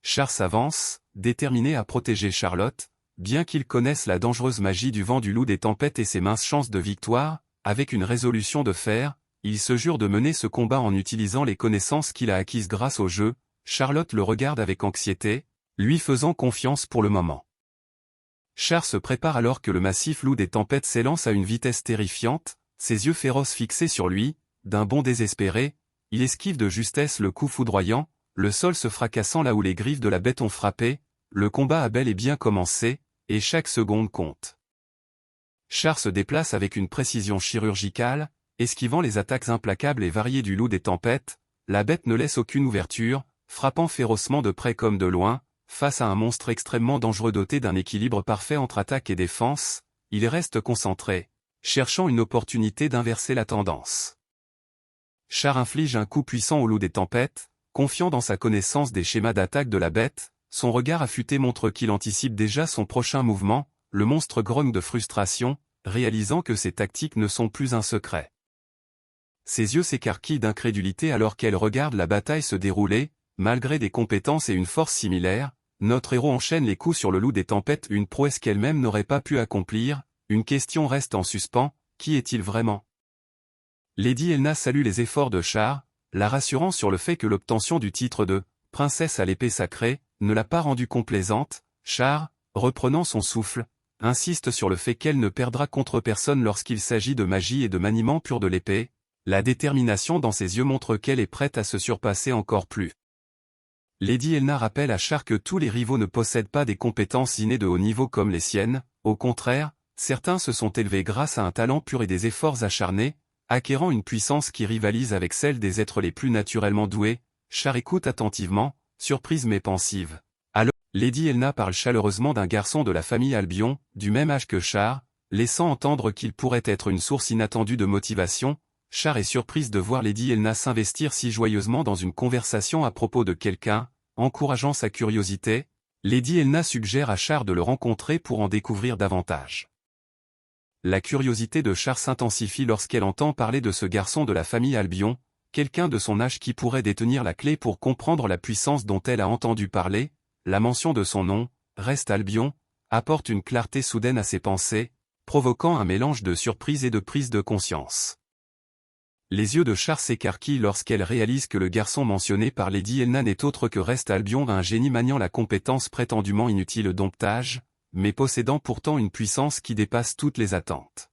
Char s'avance, déterminé à protéger Charlotte, bien qu'il connaisse la dangereuse magie du vent du loup des tempêtes et ses minces chances de victoire, avec une résolution de fer, il se jure de mener ce combat en utilisant les connaissances qu'il a acquises grâce au jeu. Charlotte le regarde avec anxiété, lui faisant confiance pour le moment. Char se prépare alors que le massif loup des tempêtes s'élance à une vitesse terrifiante, ses yeux féroces fixés sur lui. D'un bond désespéré, il esquive de justesse le coup foudroyant, le sol se fracassant là où les griffes de la bête ont frappé. Le combat a bel et bien commencé, et chaque seconde compte. Char se déplace avec une précision chirurgicale, esquivant les attaques implacables et variées du loup des tempêtes. La bête ne laisse aucune ouverture, frappant férocement de près comme de loin. Face à un monstre extrêmement dangereux doté d'un équilibre parfait entre attaque et défense, il reste concentré, cherchant une opportunité d'inverser la tendance. Char inflige un coup puissant au loup des tempêtes, confiant dans sa connaissance des schémas d'attaque de la bête. Son regard affûté montre qu'il anticipe déjà son prochain mouvement. Le monstre grogne de frustration, réalisant que ses tactiques ne sont plus un secret. Ses yeux s'écarquillent d'incrédulité alors qu'elle regarde la bataille se dérouler. Malgré des compétences et une force similaires, notre héros enchaîne les coups sur le loup des tempêtes, une prouesse qu'elle-même n'aurait pas pu accomplir. Une question reste en suspens, qui est-il vraiment? Lady Elna salue les efforts de Char, la rassurant sur le fait que l'obtention du titre de « princesse à l'épée sacrée » ne l'a pas rendue complaisante. Char, reprenant son souffle, insiste sur le fait qu'elle ne perdra contre personne lorsqu'il s'agit de magie et de maniement pur de l'épée. La détermination dans ses yeux montre qu'elle est prête à se surpasser encore plus. Lady Elna rappelle à Char que tous les rivaux ne possèdent pas des compétences innées de haut niveau comme les siennes. Au contraire, certains se sont élevés grâce à un talent pur et des efforts acharnés, acquérant une puissance qui rivalise avec celle des êtres les plus naturellement doués. Char écoute attentivement, surprise mais pensive. Alors, Lady Elna parle chaleureusement d'un garçon de la famille Albion, du même âge que Char, laissant entendre qu'il pourrait être une source inattendue de motivation. Char est surprise de voir Lady Elna s'investir si joyeusement dans une conversation à propos de quelqu'un, encourageant sa curiosité. Lady Elna suggère à Char de le rencontrer pour en découvrir davantage. La curiosité de Char s'intensifie lorsqu'elle entend parler de ce garçon de la famille Albion, quelqu'un de son âge qui pourrait détenir la clé pour comprendre la puissance dont elle a entendu parler. La mention de son nom, reste Albion, apporte une clarté soudaine à ses pensées, provoquant un mélange de surprise et de prise de conscience. Les yeux de Char s'écarquillent lorsqu'elle réalise que le garçon mentionné par Lady Elna n'est autre que Rest Albion, un génie maniant la compétence prétendument inutile domptage, mais possédant pourtant une puissance qui dépasse toutes les attentes.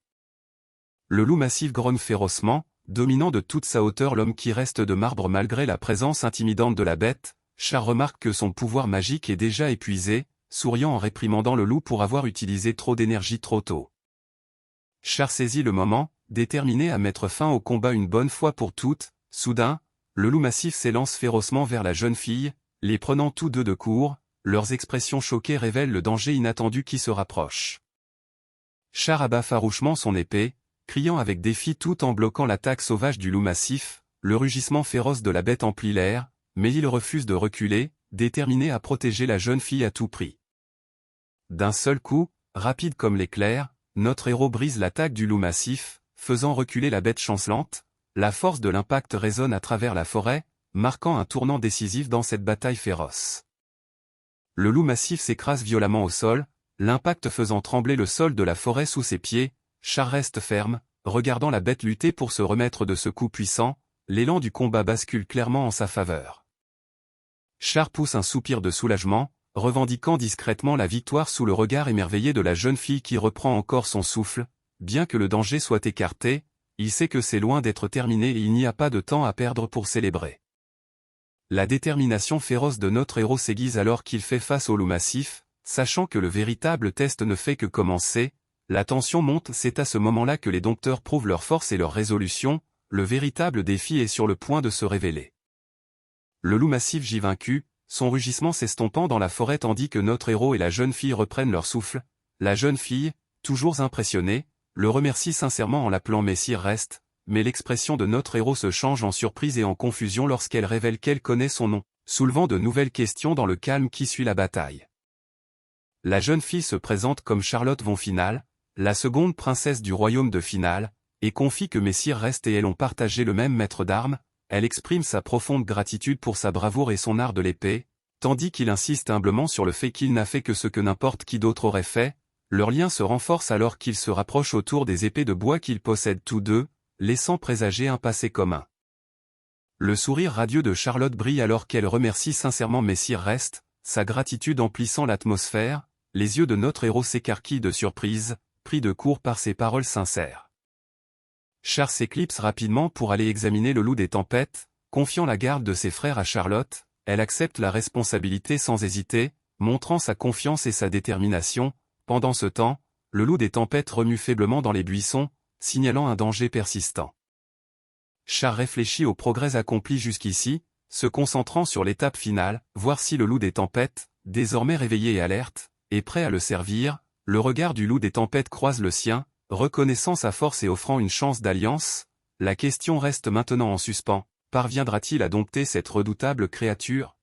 Le loup massif grogne férocement, dominant de toute sa hauteur l'homme qui reste de marbre malgré la présence intimidante de la bête. Char remarque que son pouvoir magique est déjà épuisé, souriant en réprimandant le loup pour avoir utilisé trop d'énergie trop tôt. Char saisit le moment, déterminé à mettre fin au combat une bonne fois pour toutes. Soudain, le loup massif s'élance férocement vers la jeune fille, les prenant tous deux de court, leurs expressions choquées révèlent le danger inattendu qui se rapproche. Char abat farouchement son épée, criant avec défi tout en bloquant l'attaque sauvage du loup massif. Le rugissement féroce de la bête emplit l'air, mais il refuse de reculer, déterminé à protéger la jeune fille à tout prix. D'un seul coup, rapide comme l'éclair, notre héros brise l'attaque du loup massif, faisant reculer la bête chancelante. La force de l'impact résonne à travers la forêt, marquant un tournant décisif dans cette bataille féroce. Le loup massif s'écrase violemment au sol, l'impact faisant trembler le sol de la forêt sous ses pieds. Char reste ferme, regardant la bête lutter pour se remettre de ce coup puissant. L'élan du combat bascule clairement en sa faveur. Char pousse un soupir de soulagement, revendiquant discrètement la victoire sous le regard émerveillé de la jeune fille qui reprend encore son souffle. Bien que le danger soit écarté, il sait que c'est loin d'être terminé et il n'y a pas de temps à perdre pour célébrer. La détermination féroce de notre héros s'aiguise alors qu'il fait face au loup massif, sachant que le véritable test ne fait que commencer. La tension monte, c'est à ce moment-là que les dompteurs prouvent leur force et leur résolution. Le véritable défi est sur le point de se révéler. Le loup massif gît vaincu, son rugissement s'estompant dans la forêt tandis que notre héros et la jeune fille reprennent leur souffle. La jeune fille, toujours impressionnée, le remercie sincèrement en l'appelant Messire Reste, mais l'expression de notre héros se change en surprise et en confusion lorsqu'elle révèle qu'elle connaît son nom, soulevant de nouvelles questions dans le calme qui suit la bataille. La jeune fille se présente comme Charlotte von Finale, la seconde princesse du royaume de Finale, et confie que Messire Reste et elle ont partagé le même maître d'armes. Elle exprime sa profonde gratitude pour sa bravoure et son art de l'épée, tandis qu'il insiste humblement sur le fait qu'il n'a fait que ce que n'importe qui d'autre aurait fait. Leur lien se renforce alors qu'ils se rapprochent autour des épées de bois qu'ils possèdent tous deux, laissant présager un passé commun. Le sourire radieux de Charlotte brille alors qu'elle remercie sincèrement Messire Reste, sa gratitude emplissant l'atmosphère. Les yeux de notre héros s'écarquillent de surprise, pris de court par ses paroles sincères. Char s'éclipse rapidement pour aller examiner le loup des tempêtes, confiant la garde de ses frères à Charlotte. Elle accepte la responsabilité sans hésiter, montrant sa confiance et sa détermination. Pendant ce temps, le loup des tempêtes remue faiblement dans les buissons, signalant un danger persistant. Char réfléchit aux progrès accomplis jusqu'ici, se concentrant sur l'étape finale, voir si le loup des tempêtes, désormais réveillé et alerte, est prêt à le servir. Le regard du loup des tempêtes croise le sien, reconnaissant sa force et offrant une chance d'alliance. La question reste maintenant en suspens, parviendra-t-il à dompter cette redoutable créature?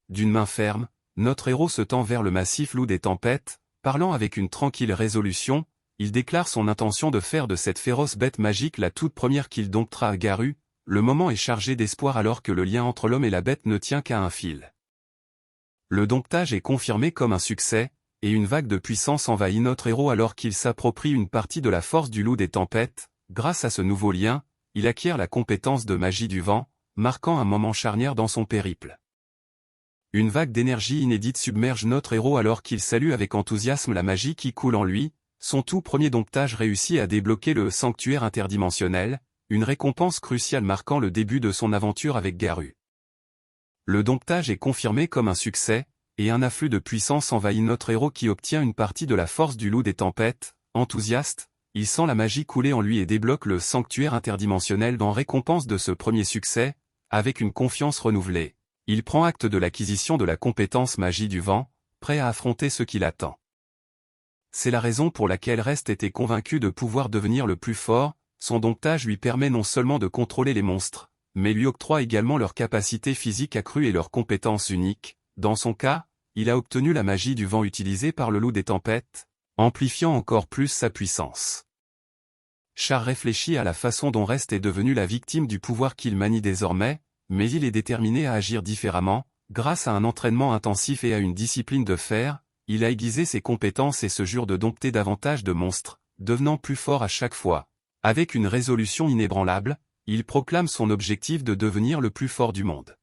D'une main ferme, notre héros se tend vers le massif loup des tempêtes, parlant avec une tranquille résolution. Il déclare son intention de faire de cette féroce bête magique la toute première qu'il domptera à Garou. Le moment est chargé d'espoir alors que le lien entre l'homme et la bête ne tient qu'à un fil. Le domptage est confirmé comme un succès, et une vague de puissance envahit notre héros alors qu'il s'approprie une partie de la force du loup des tempêtes. Grâce à ce nouveau lien, il acquiert la compétence de magie du vent, marquant un moment charnière dans son périple. Une vague d'énergie inédite submerge notre héros alors qu'il salue avec enthousiasme la magie qui coule en lui. Son tout premier domptage réussit à débloquer le sanctuaire interdimensionnel, une récompense cruciale marquant le début de son aventure avec Garou. Le domptage est confirmé comme un succès, et un afflux de puissance envahit notre héros qui obtient une partie de la force du loup des tempêtes. Enthousiaste, il sent la magie couler en lui et débloque le sanctuaire interdimensionnel en récompense de ce premier succès. Avec une confiance renouvelée, il prend acte de l'acquisition de la compétence magie du vent, prêt à affronter ce qui l'attend. C'est la raison pour laquelle Reste était convaincu de pouvoir devenir le plus fort. Son domptage lui permet non seulement de contrôler les monstres, mais lui octroie également leur capacité physique accrue et leurs compétences uniques. Dans son cas, il a obtenu la magie du vent utilisée par le loup des tempêtes, amplifiant encore plus sa puissance. Char réfléchit à la façon dont Reste est devenu la victime du pouvoir qu'il manie désormais, mais il est déterminé à agir différemment. Grâce à un entraînement intensif et à une discipline de fer, il a aiguisé ses compétences et se jure de dompter davantage de monstres, devenant plus fort à chaque fois. Avec une résolution inébranlable, il proclame son objectif de devenir le plus fort du monde.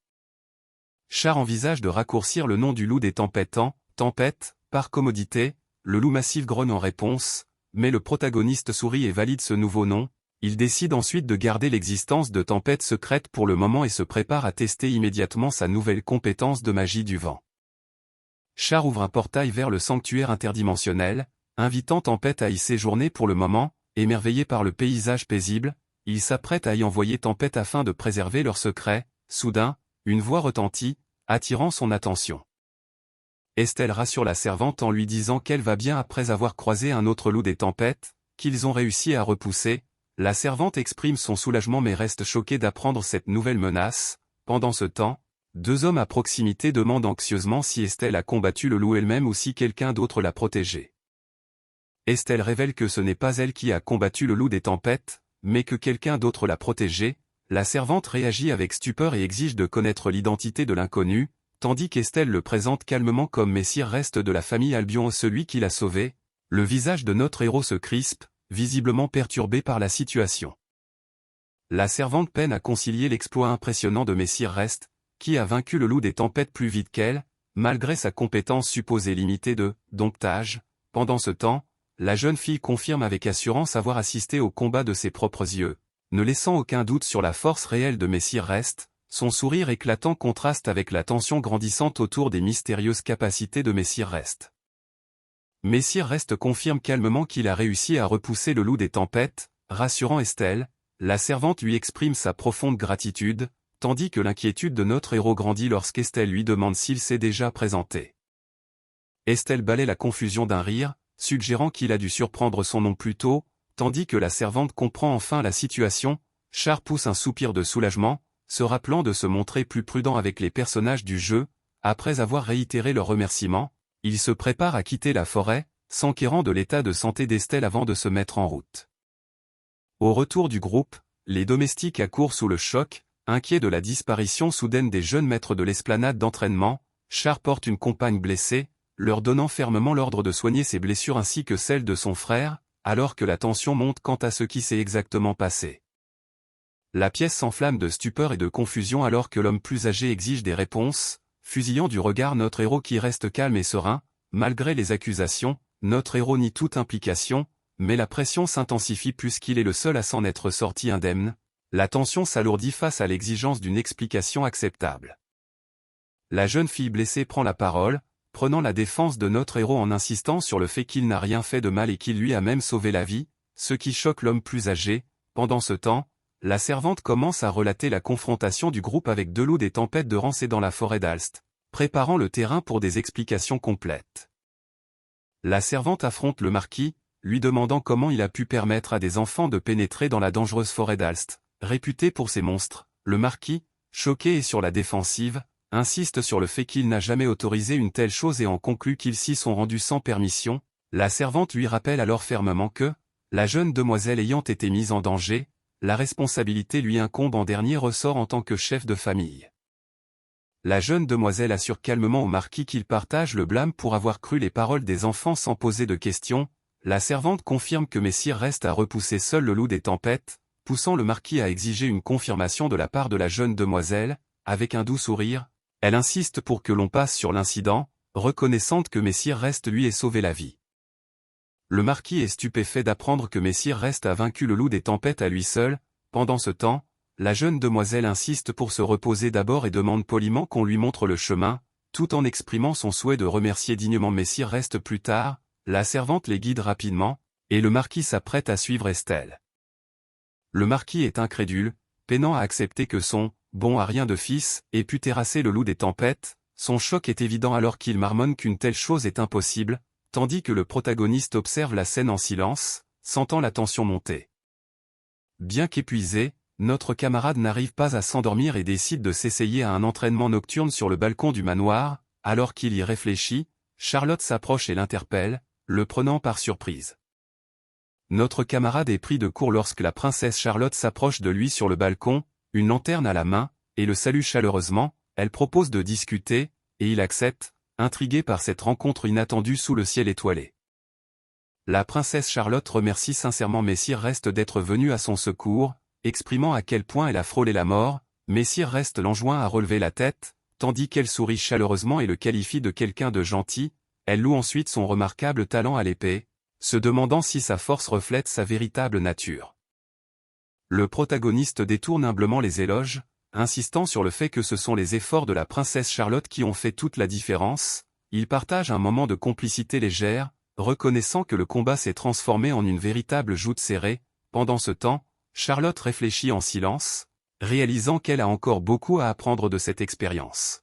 Char envisage de raccourcir le nom du loup des tempêtes en « Tempête », par commodité. Le loup massif grogne en réponse, mais le protagoniste sourit et valide ce nouveau nom. Il décide ensuite de garder l'existence de tempêtes secrètes pour le moment et se prépare à tester immédiatement sa nouvelle compétence de magie du vent. Char ouvre un portail vers le sanctuaire interdimensionnel, invitant Tempête à y séjourner pour le moment. Émerveillé par le paysage paisible, il s'apprête à y envoyer Tempête afin de préserver leur secret. Soudain, une voix retentit, attirant son attention. Estelle rassure la servante en lui disant qu'elle va bien après avoir croisé un autre loup des tempêtes, qu'ils ont réussi à repousser. La servante exprime son soulagement mais reste choquée d'apprendre cette nouvelle menace. Pendant ce temps, deux hommes à proximité demandent anxieusement si Estelle a combattu le loup elle-même ou si quelqu'un d'autre l'a protégée. Estelle révèle que ce n'est pas elle qui a combattu le loup des tempêtes, mais que quelqu'un d'autre l'a protégée. La servante réagit avec stupeur et exige de connaître l'identité de l'inconnu, tandis qu'Estelle le présente calmement comme Messire Reste de la famille Albion, celui qui l'a sauvé. Le visage de notre héros se crispe, visiblement perturbé par la situation. La servante peine à concilier l'exploit impressionnant de Messire Reste, qui a vaincu le loup des tempêtes plus vite qu'elle, malgré sa compétence supposée limitée de domptage. Pendant ce temps, la jeune fille confirme avec assurance avoir assisté au combat de ses propres yeux, ne laissant aucun doute sur la force réelle de Messire Reste. Son sourire éclatant contraste avec la tension grandissante autour des mystérieuses capacités de Messire Reste. Messire Reste confirme calmement qu'il a réussi à repousser le loup des tempêtes, rassurant Estelle. La servante lui exprime sa profonde gratitude, tandis que l'inquiétude de notre héros grandit lorsqu'Estelle lui demande s'il s'est déjà présenté. Estelle balaie la confusion d'un rire, suggérant qu'il a dû surprendre son nom plus tôt, tandis que la servante comprend enfin la situation. Char pousse un soupir de soulagement, se rappelant de se montrer plus prudent avec les personnages du jeu. Après avoir réitéré leurs remerciements, il se prépare à quitter la forêt, s'enquérant de l'état de santé d'Estelle avant de se mettre en route. Au retour du groupe, les domestiques accourent sous le choc, inquiets de la disparition soudaine des jeunes maîtres de l'esplanade d'entraînement. Char porte une compagne blessée, leur donnant fermement l'ordre de soigner ses blessures ainsi que celles de son frère, alors que la tension monte quant à ce qui s'est exactement passé. La pièce s'enflamme de stupeur et de confusion alors que l'homme plus âgé exige des réponses, fusillant du regard notre héros qui reste calme et serein. Malgré les accusations, notre héros nie toute implication, mais la pression s'intensifie puisqu'il est le seul à s'en être sorti indemne. La tension s'alourdit face à l'exigence d'une explication acceptable. La jeune fille blessée prend la parole, prenant la défense de notre héros en insistant sur le fait qu'il n'a rien fait de mal et qu'il lui a même sauvé la vie, ce qui choque l'homme plus âgé. Pendant ce temps, la servante commence à relater la confrontation du groupe avec deux loups des tempêtes de Rance dans la forêt d'Alst, préparant le terrain pour des explications complètes. La servante affronte le marquis, lui demandant comment il a pu permettre à des enfants de pénétrer dans la dangereuse forêt d'Alst, réputée pour ses monstres. Le marquis, choqué et sur la défensive, insiste sur le fait qu'il n'a jamais autorisé une telle chose et en conclut qu'ils s'y sont rendus sans permission. La servante lui rappelle alors fermement que, la jeune demoiselle ayant été mise en danger, la responsabilité lui incombe en dernier ressort en tant que chef de famille. La jeune demoiselle assure calmement au marquis qu'il partage le blâme pour avoir cru les paroles des enfants sans poser de questions. La servante confirme que Messire Reste a repoussé seul le loup des tempêtes, poussant le marquis à exiger une confirmation de la part de la jeune demoiselle. Avec un doux sourire, elle insiste pour que l'on passe sur l'incident, reconnaissante que Messire Reste lui ait sauvé la vie. Le marquis est stupéfait d'apprendre que Messire Reste a vaincu le loup des tempêtes à lui seul. Pendant ce temps, la jeune demoiselle insiste pour se reposer d'abord et demande poliment qu'on lui montre le chemin, tout en exprimant son souhait de remercier dignement Messire Reste plus tard. La servante les guide rapidement, et le marquis s'apprête à suivre Estelle. Le marquis est incrédule, peinant à accepter que son « bon à rien de fils » ait pu terrasser le loup des tempêtes. Son choc est évident alors qu'il marmonne qu'une telle chose est impossible, tandis que le protagoniste observe la scène en silence, sentant la tension monter. Bien qu'épuisé, notre camarade n'arrive pas à s'endormir et décide de s'essayer à un entraînement nocturne sur le balcon du manoir. Alors qu'il y réfléchit, Charlotte s'approche et l'interpelle, le prenant par surprise. Notre camarade est pris de court lorsque la princesse Charlotte s'approche de lui sur le balcon, une lanterne à la main, et le salue chaleureusement. Elle propose de discuter, et il accepte, intrigué par cette rencontre inattendue sous le ciel étoilé. La princesse Charlotte remercie sincèrement Messire Reste d'être venu à son secours, exprimant à quel point elle a frôlé la mort. Messire Reste l'enjoint à relever la tête, tandis qu'elle sourit chaleureusement et le qualifie de quelqu'un de gentil. Elle loue ensuite son remarquable talent à l'épée, se demandant si sa force reflète sa véritable nature. Le protagoniste détourne humblement les éloges, insistant sur le fait que ce sont les efforts de la princesse Charlotte qui ont fait toute la différence. Il partage un moment de complicité légère, reconnaissant que le combat s'est transformé en une véritable joute serrée. Pendant ce temps, Charlotte réfléchit en silence, réalisant qu'elle a encore beaucoup à apprendre de cette expérience.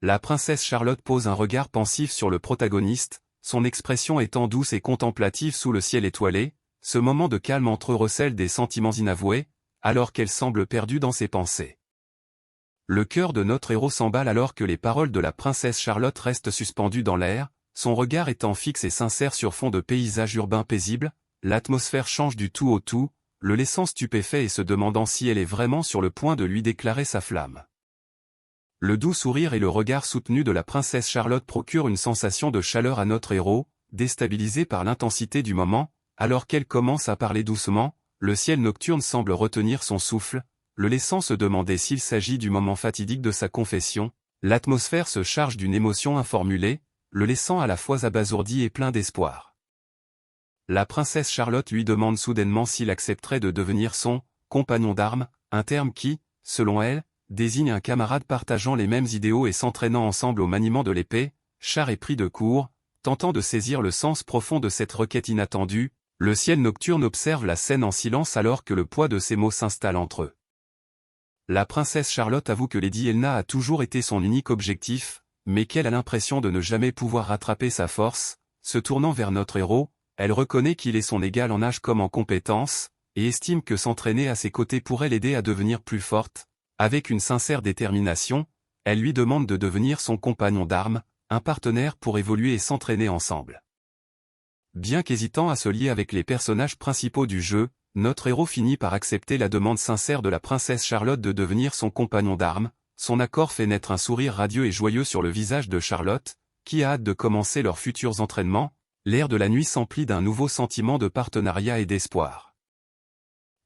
La princesse Charlotte pose un regard pensif sur le protagoniste, son expression étant douce et contemplative sous le ciel étoilé. Ce moment de calme entre eux recèle des sentiments inavoués, alors qu'elle semble perdue dans ses pensées. Le cœur de notre héros s'emballe alors que les paroles de la princesse Charlotte restent suspendues dans l'air, son regard étant fixe et sincère sur fond de paysage urbain paisible. L'atmosphère change du tout au tout, le laissant stupéfait et se demandant si elle est vraiment sur le point de lui déclarer sa flamme. Le doux sourire et le regard soutenu de la princesse Charlotte procurent une sensation de chaleur à notre héros, déstabilisé par l'intensité du moment. Alors qu'elle commence à parler doucement, le ciel nocturne semble retenir son souffle, le laissant se demander s'il s'agit du moment fatidique de sa confession. L'atmosphère se charge d'une émotion informulée, le laissant à la fois abasourdi et plein d'espoir. La princesse Charlotte lui demande soudainement s'il accepterait de devenir son « compagnon d'armes », un terme qui, selon elle, désigne un camarade partageant les mêmes idéaux et s'entraînant ensemble au maniement de l'épée. Char est pris de court, tentant de saisir le sens profond de cette requête inattendue. Le ciel nocturne observe la scène en silence alors que le poids de ces mots s'installe entre eux. La princesse Charlotte avoue que Lady Helena a toujours été son unique objectif, mais qu'elle a l'impression de ne jamais pouvoir rattraper sa force. Se tournant vers notre héros, elle reconnaît qu'il est son égal en âge comme en compétence, et estime que s'entraîner à ses côtés pourrait l'aider à devenir plus forte. Avec une sincère détermination, elle lui demande de devenir son compagnon d'armes, un partenaire pour évoluer et s'entraîner ensemble. Bien qu'hésitant à se lier avec les personnages principaux du jeu, notre héros finit par accepter la demande sincère de la princesse Charlotte de devenir son compagnon d'armes. Son accord fait naître un sourire radieux et joyeux sur le visage de Charlotte, qui a hâte de commencer leurs futurs entraînements. L'air de la nuit s'emplit d'un nouveau sentiment de partenariat et d'espoir.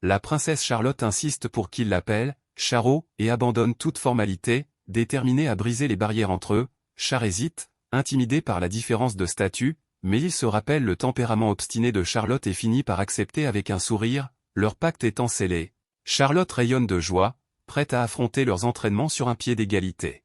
La princesse Charlotte insiste pour qu'il l'appelle Charo et abandonne toute formalité, déterminée à briser les barrières entre eux. Char hésite, intimidé par la différence de statut, mais il se rappelle le tempérament obstiné de Charlotte et finit par accepter avec un sourire, leur pacte étant scellé. Charlotte rayonne de joie, prête à affronter leurs entraînements sur un pied d'égalité.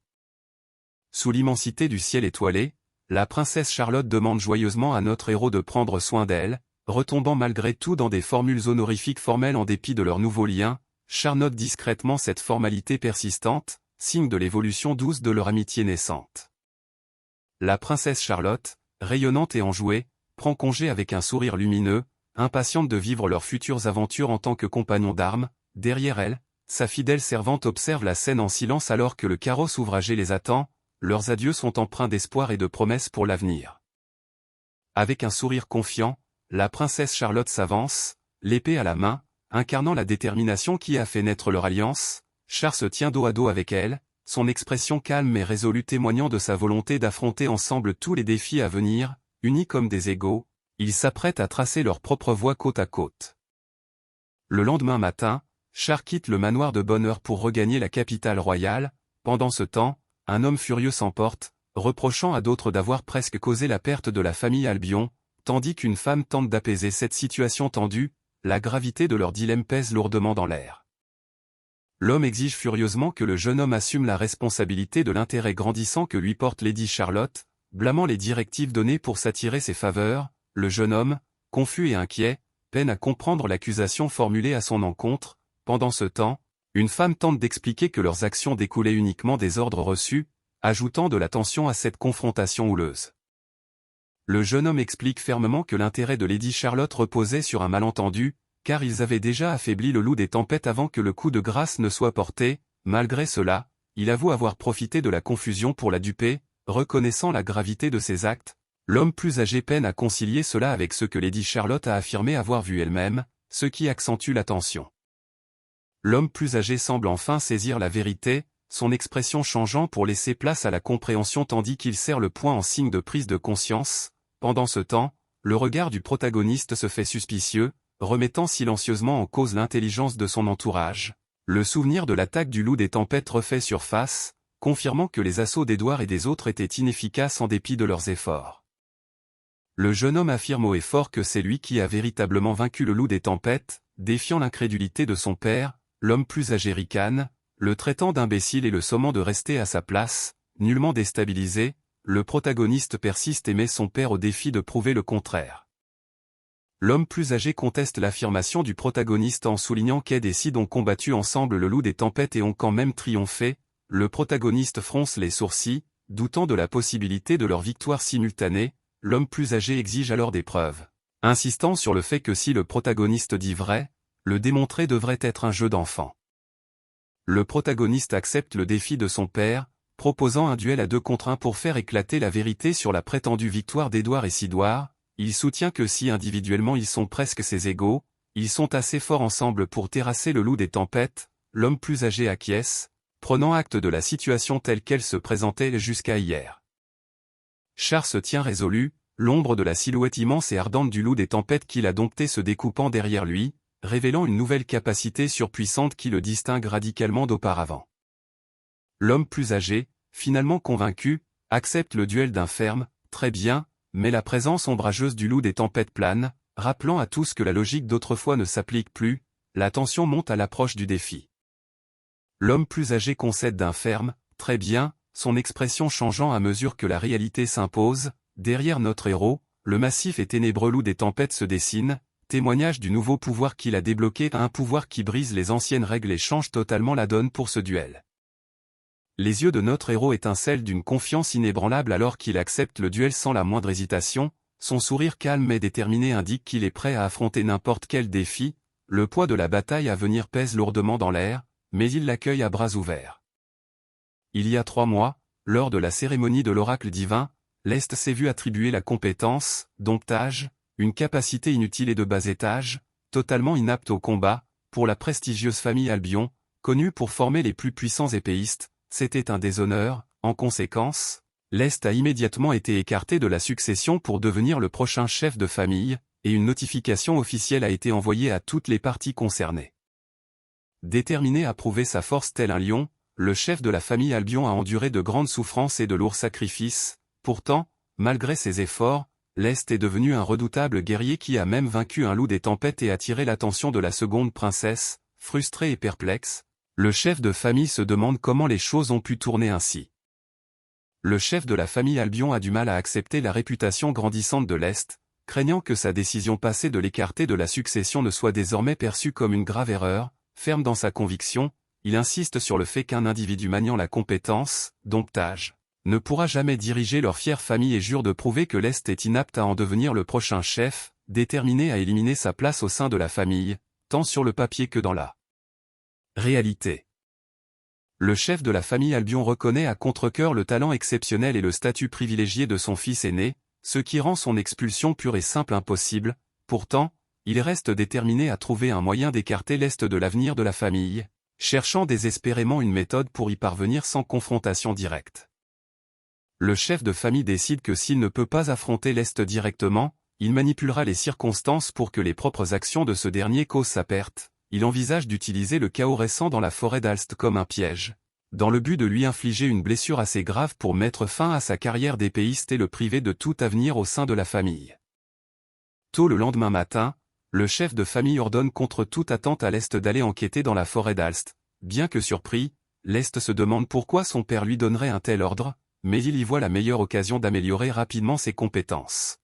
Sous l'immensité du ciel étoilé, la princesse Charlotte demande joyeusement à notre héros de prendre soin d'elle, retombant malgré tout dans des formules honorifiques formelles en dépit de leur nouveau lien. Char note discrètement cette formalité persistante, signe de l'évolution douce de leur amitié naissante. La princesse Charlotte, rayonnante et enjouée, prend congé avec un sourire lumineux, impatiente de vivre leurs futures aventures en tant que compagnon d'armes. Derrière elle, sa fidèle servante observe la scène en silence alors que le carrosse ouvragé les attend. Leurs adieux sont empreints d'espoir et de promesses pour l'avenir. Avec un sourire confiant, la princesse Charlotte s'avance, l'épée à la main, incarnant la détermination qui a fait naître leur alliance. Char se tient dos à dos avec elle, son expression calme et résolue témoignant de sa volonté d'affronter ensemble tous les défis à venir. Unis comme des égaux, ils s'apprêtent à tracer leur propre voie côte à côte. Le lendemain matin, Char quitte le manoir de bonne heure pour regagner la capitale royale. Pendant ce temps, un homme furieux s'emporte, reprochant à d'autres d'avoir presque causé la perte de la famille Albion, tandis qu'une femme tente d'apaiser cette situation tendue. La gravité de leur dilemme pèse lourdement dans l'air. L'homme exige furieusement que le jeune homme assume la responsabilité de l'intérêt grandissant que lui porte Lady Charlotte, blâmant les directives données pour s'attirer ses faveurs. Le jeune homme, confus et inquiet, peine à comprendre l'accusation formulée à son encontre. Pendant ce temps, une femme tente d'expliquer que leurs actions découlaient uniquement des ordres reçus, ajoutant de la tension à cette confrontation houleuse. Le jeune homme explique fermement que l'intérêt de Lady Charlotte reposait sur un malentendu, car ils avaient déjà affaibli le loup des tempêtes avant que le coup de grâce ne soit porté. Malgré cela, il avoue avoir profité de la confusion pour la duper, reconnaissant la gravité de ses actes. L'homme plus âgé peine à concilier cela avec ce que Lady Charlotte a affirmé avoir vu elle-même, ce qui accentue la tension. L'homme plus âgé semble enfin saisir la vérité, son expression changeant pour laisser place à la compréhension tandis qu'il serre le poing en signe de prise de conscience. Pendant ce temps, le regard du protagoniste se fait suspicieux, remettant silencieusement en cause l'intelligence de son entourage. Le souvenir de l'attaque du loup des tempêtes refait surface, confirmant que les assauts d'Édouard et des autres étaient inefficaces en dépit de leurs efforts. Le jeune homme affirme haut et fort que c'est lui qui a véritablement vaincu le loup des tempêtes, défiant l'incrédulité de son père, l'homme plus âgé ricane, le traitant d'imbécile et le sommant de rester à sa place, nullement déstabilisé, le protagoniste persiste et met son père au défi de prouver le contraire. L'homme plus âgé conteste l'affirmation du protagoniste en soulignant qu'Ed et Sid ont combattu ensemble le loup des tempêtes et ont quand même triomphé. Le protagoniste fronce les sourcils, doutant de la possibilité de leur victoire simultanée. L'homme plus âgé exige alors des preuves, insistant sur le fait que si le protagoniste dit vrai, le démontrer devrait être un jeu d'enfant. Le protagoniste accepte le défi de son père, proposant un duel à 2 contre 1 pour faire éclater la vérité sur la prétendue victoire d'Édouard et Sidoire. Il soutient que si individuellement ils sont presque ses égaux, ils sont assez forts ensemble pour terrasser le loup des tempêtes. L'homme plus âgé acquiesce, prenant acte de la situation telle qu'elle se présentait jusqu'à hier. Char se tient résolu, l'ombre de la silhouette immense et ardente du loup des tempêtes qu'il a dompté se découpant derrière lui, révélant une nouvelle capacité surpuissante qui le distingue radicalement d'auparavant. L'homme plus âgé, finalement convaincu, accepte le duel d'un ferme, très bien, mais la présence ombrageuse du loup des tempêtes plane, rappelant à tous que la logique d'autrefois ne s'applique plus. La tension monte à l'approche du défi. L'homme plus âgé concède d'un ferme, très bien, son expression changeant à mesure que la réalité s'impose. Derrière notre héros, le massif et ténébreux loup des tempêtes se dessine, témoignage du nouveau pouvoir qu'il a débloqué, un pouvoir qui brise les anciennes règles et change totalement la donne pour ce duel. Les yeux de notre héros étincellent d'une confiance inébranlable alors qu'il accepte le duel sans la moindre hésitation. Son sourire calme et déterminé indique qu'il est prêt à affronter n'importe quel défi. Le poids de la bataille à venir pèse lourdement dans l'air, mais il l'accueille à bras ouverts. Il y a 3 mois, lors de la cérémonie de l'oracle divin, l'Est s'est vu attribuer la compétence « domptage », une capacité inutile et de bas étage, totalement inapte au combat, pour la prestigieuse famille Albion, connue pour former les plus puissants épéistes. C'était un déshonneur. En conséquence, l'Est a immédiatement été écarté de la succession pour devenir le prochain chef de famille, et une notification officielle a été envoyée à toutes les parties concernées. Déterminé à prouver sa force tel un lion, le chef de la famille Albion a enduré de grandes souffrances et de lourds sacrifices. Pourtant, malgré ses efforts, l'Est est devenu un redoutable guerrier qui a même vaincu un loup des tempêtes et attiré l'attention de la seconde princesse. Frustré et perplexe, le chef de famille se demande comment les choses ont pu tourner ainsi. Le chef de la famille Albion a du mal à accepter la réputation grandissante de l'Est, craignant que sa décision passée de l'écarter de la succession ne soit désormais perçue comme une grave erreur. Ferme dans sa conviction, il insiste sur le fait qu'un individu maniant la compétence, domptage, ne pourra jamais diriger leur fière famille et jure de prouver que l'Est est inapte à en devenir le prochain chef, déterminé à éliminer sa place au sein de la famille, tant sur le papier que dans la réalité. Le chef de la famille Albion reconnaît à contre-cœur le talent exceptionnel et le statut privilégié de son fils aîné, ce qui rend son expulsion pure et simple impossible. Pourtant, il reste déterminé à trouver un moyen d'écarter l'Est de l'avenir de la famille, cherchant désespérément une méthode pour y parvenir sans confrontation directe. Le chef de famille décide que s'il ne peut pas affronter l'Est directement, il manipulera les circonstances pour que les propres actions de ce dernier causent sa perte. Il envisage d'utiliser le chaos récent dans la forêt d'Alst comme un piège, dans le but de lui infliger une blessure assez grave pour mettre fin à sa carrière d'épéiste et le priver de tout avenir au sein de la famille. Tôt le lendemain matin, le chef de famille ordonne contre toute attente à l'Est d'aller enquêter dans la forêt d'Alst. Bien que surpris, l'Est se demande pourquoi son père lui donnerait un tel ordre, mais il y voit la meilleure occasion d'améliorer rapidement ses compétences.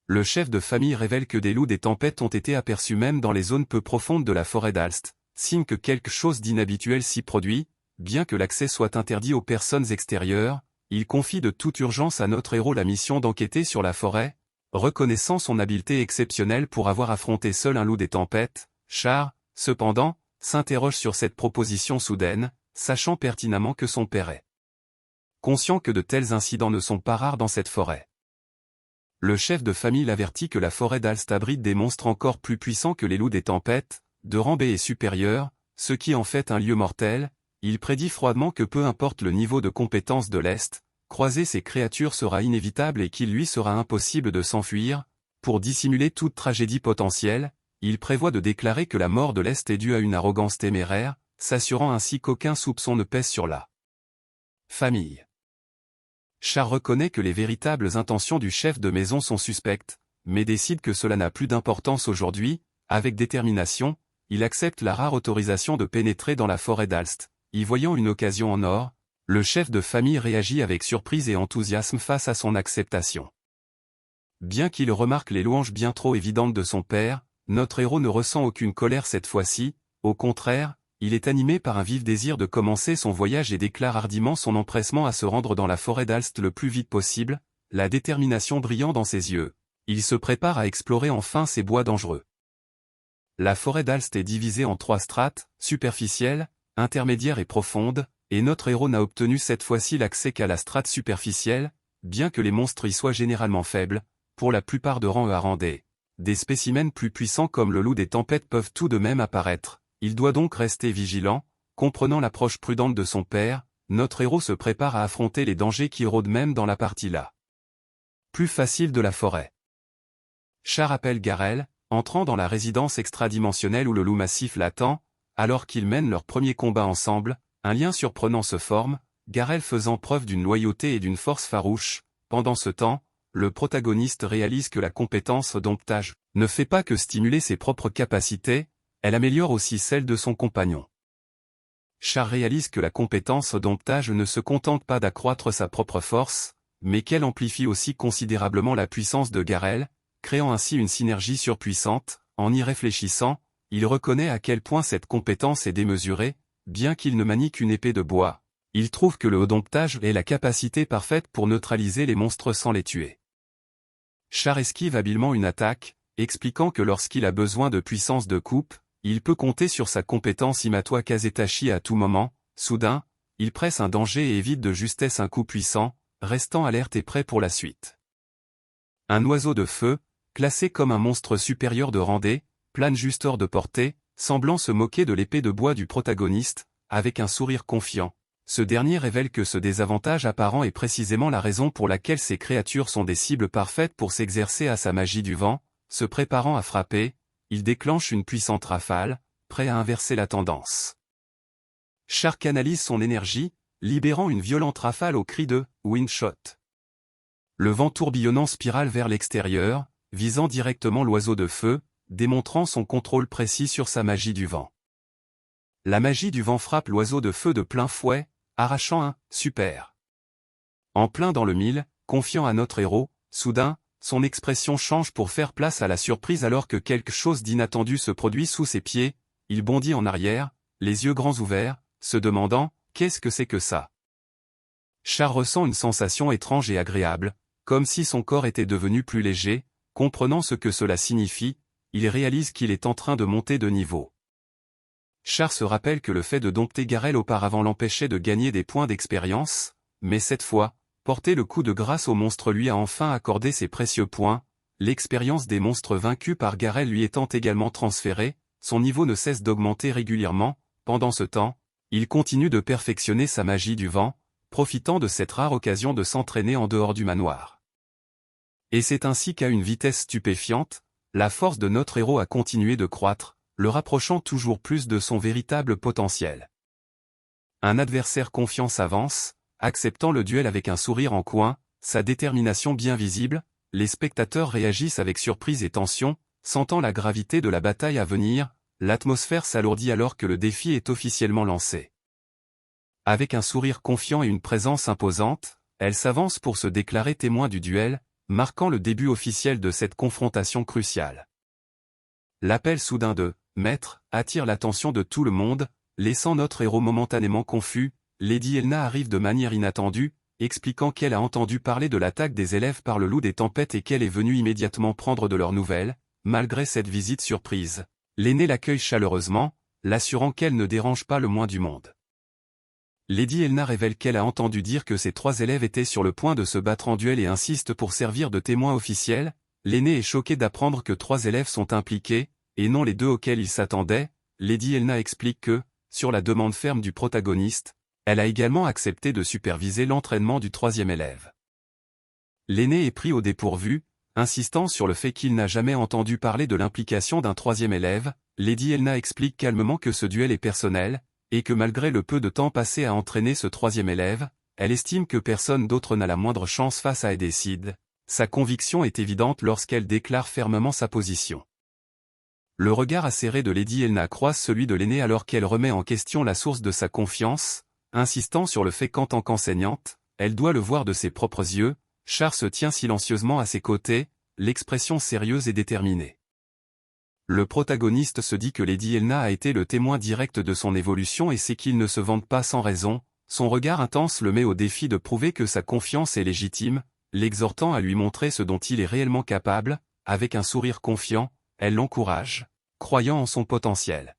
Le chef de famille révèle que des loups des tempêtes ont été aperçus même dans les zones peu profondes de la forêt d'Alst, signe que quelque chose d'inhabituel s'y produit. Bien que l'accès soit interdit aux personnes extérieures, il confie de toute urgence à notre héros la mission d'enquêter sur la forêt, reconnaissant son habileté exceptionnelle pour avoir affronté seul un loup des tempêtes. Char, cependant, s'interroge sur cette proposition soudaine, sachant pertinemment que son père est conscient que de tels incidents ne sont pas rares dans cette forêt. Le chef de famille l'avertit que la forêt d'Alst abrite des monstres encore plus puissants que les loups des tempêtes, de rang B et supérieur, ce qui en fait un lieu mortel. Il prédit froidement que peu importe le niveau de compétence de l'Est, croiser ces créatures sera inévitable et qu'il lui sera impossible de s'enfuir. Pour dissimuler toute tragédie potentielle, il prévoit de déclarer que la mort de l'Est est due à une arrogance téméraire, s'assurant ainsi qu'aucun soupçon ne pèse sur la famille. Char reconnaît que les véritables intentions du chef de maison sont suspectes, mais décide que cela n'a plus d'importance aujourd'hui. Avec détermination, il accepte la rare autorisation de pénétrer dans la forêt d'Alst. Y voyant une occasion en or, le chef de famille réagit avec surprise et enthousiasme face à son acceptation. Bien qu'il remarque les louanges bien trop évidentes de son père, notre héros ne ressent aucune colère cette fois-ci, au contraire, il est animé par un vif désir de commencer son voyage et déclare hardiment son empressement à se rendre dans la forêt d'Alst le plus vite possible, la détermination brillant dans ses yeux. Il se prépare à explorer enfin ces bois dangereux. La forêt d'Alst est divisée en 3 strates, superficielle, intermédiaire et profonde, et notre héros n'a obtenu cette fois-ci l'accès qu'à la strate superficielle, bien que les monstres y soient généralement faibles, pour la plupart de rang EARandais. Des spécimens plus puissants comme le loup des tempêtes peuvent tout de même apparaître. Il doit donc rester vigilant, comprenant l'approche prudente de son père, notre héros se prépare à affronter les dangers qui rôdent même dans la partie là plus facile de la forêt. Char appelle Garel, entrant dans la résidence extradimensionnelle où le loup massif l'attend, alors qu'ils mènent leur premier combat ensemble, un lien surprenant se forme, Garel faisant preuve d'une loyauté et d'une force farouche. Pendant ce temps, le protagoniste réalise que la compétence domptage ne fait pas que stimuler ses propres capacités, elle améliore aussi celles de son compagnon. Char réalise que la compétence domptage ne se contente pas d'accroître sa propre force, mais qu'elle amplifie aussi considérablement la puissance de Garel, créant ainsi une synergie surpuissante. En y réfléchissant, il reconnaît à quel point cette compétence est démesurée, bien qu'il ne manie qu'une épée de bois. Il trouve que le domptage est la capacité parfaite pour neutraliser les monstres sans les tuer. Char esquive habilement une attaque, expliquant que lorsqu'il a besoin de puissance de coupe, il peut compter sur sa compétence Imatua Kazetashi à tout moment. Soudain, il presse un danger et évite de justesse un coup puissant, restant alerte et prêt pour la suite. Un oiseau de feu, classé comme un monstre supérieur de randée, plane juste hors de portée, semblant se moquer de l'épée de bois du protagoniste, avec un sourire confiant. Ce dernier révèle que ce désavantage apparent est précisément la raison pour laquelle ces créatures sont des cibles parfaites pour s'exercer à sa magie du vent. Se préparant à frapper, il déclenche une puissante rafale, prêt à inverser la tendance. Char canalise son énergie, libérant une violente rafale au cri de « wind shot ». Le vent tourbillonnant spirale vers l'extérieur, visant directement l'oiseau de feu, démontrant son contrôle précis sur sa magie du vent. La magie du vent frappe l'oiseau de feu de plein fouet, arrachant un « super ». En plein dans le mille, confiant à notre héros, soudain, son expression change pour faire place à la surprise alors que quelque chose d'inattendu se produit sous ses pieds. Il bondit en arrière, les yeux grands ouverts, se demandant « qu'est-ce que c'est que ça ?» Char ressent une sensation étrange et agréable, comme si son corps était devenu plus léger. Comprenant ce que cela signifie, il réalise qu'il est en train de monter de niveau. Char se rappelle que le fait de dompter Garel auparavant l'empêchait de gagner des points d'expérience, mais cette fois, porter le coup de grâce au monstre lui a enfin accordé ses précieux points. L'expérience des monstres vaincus par Garel lui étant également transférée, son niveau ne cesse d'augmenter régulièrement. Pendant ce temps, il continue de perfectionner sa magie du vent, profitant de cette rare occasion de s'entraîner en dehors du manoir. Et c'est ainsi qu'à une vitesse stupéfiante, la force de notre héros a continué de croître, le rapprochant toujours plus de son véritable potentiel. Un adversaire confiant s'avance, acceptant le duel avec un sourire en coin, sa détermination bien visible. Les spectateurs réagissent avec surprise et tension, sentant la gravité de la bataille à venir. L'atmosphère s'alourdit alors que le défi est officiellement lancé. Avec un sourire confiant et une présence imposante, elle s'avance pour se déclarer témoin du duel, marquant le début officiel de cette confrontation cruciale. L'appel soudain de « Maître » attire l'attention de tout le monde, laissant notre héros momentanément confus. Lady Elna arrive de manière inattendue, expliquant qu'elle a entendu parler de l'attaque des élèves par le loup des tempêtes et qu'elle est venue immédiatement prendre de leurs nouvelles. Malgré cette visite surprise, l'aînée l'accueille chaleureusement, l'assurant qu'elle ne dérange pas le moins du monde. Lady Elna révèle qu'elle a entendu dire que ses 3 élèves étaient sur le point de se battre en duel et insiste pour servir de témoin officiel. L'aîné est choqué d'apprendre que 3 élèves sont impliqués, et non les 2 auxquels il s'attendait. Lady Elna explique que, sur la demande ferme du protagoniste, elle a également accepté de superviser l'entraînement du 3e élève. L'aîné est pris au dépourvu, insistant sur le fait qu'il n'a jamais entendu parler de l'implication d'un 3e élève. Lady Elna explique calmement que ce duel est personnel, et que malgré le peu de temps passé à entraîner ce 3e élève, elle estime que personne d'autre n'a la moindre chance face à Edécide. Sa conviction est évidente lorsqu'elle déclare fermement sa position. Le regard acéré de Lady Helena croise celui de l'aînée alors qu'elle remet en question la source de sa confiance, insistant sur le fait qu'en tant qu'enseignante, elle doit le voir de ses propres yeux. Char se tient silencieusement à ses côtés, l'expression sérieuse et déterminée. Le protagoniste se dit que Lady Helena a été le témoin direct de son évolution et sait qu'il ne se vante pas sans raison. Son regard intense le met au défi de prouver que sa confiance est légitime, l'exhortant à lui montrer ce dont il est réellement capable. Avec un sourire confiant, elle l'encourage, croyant en son potentiel.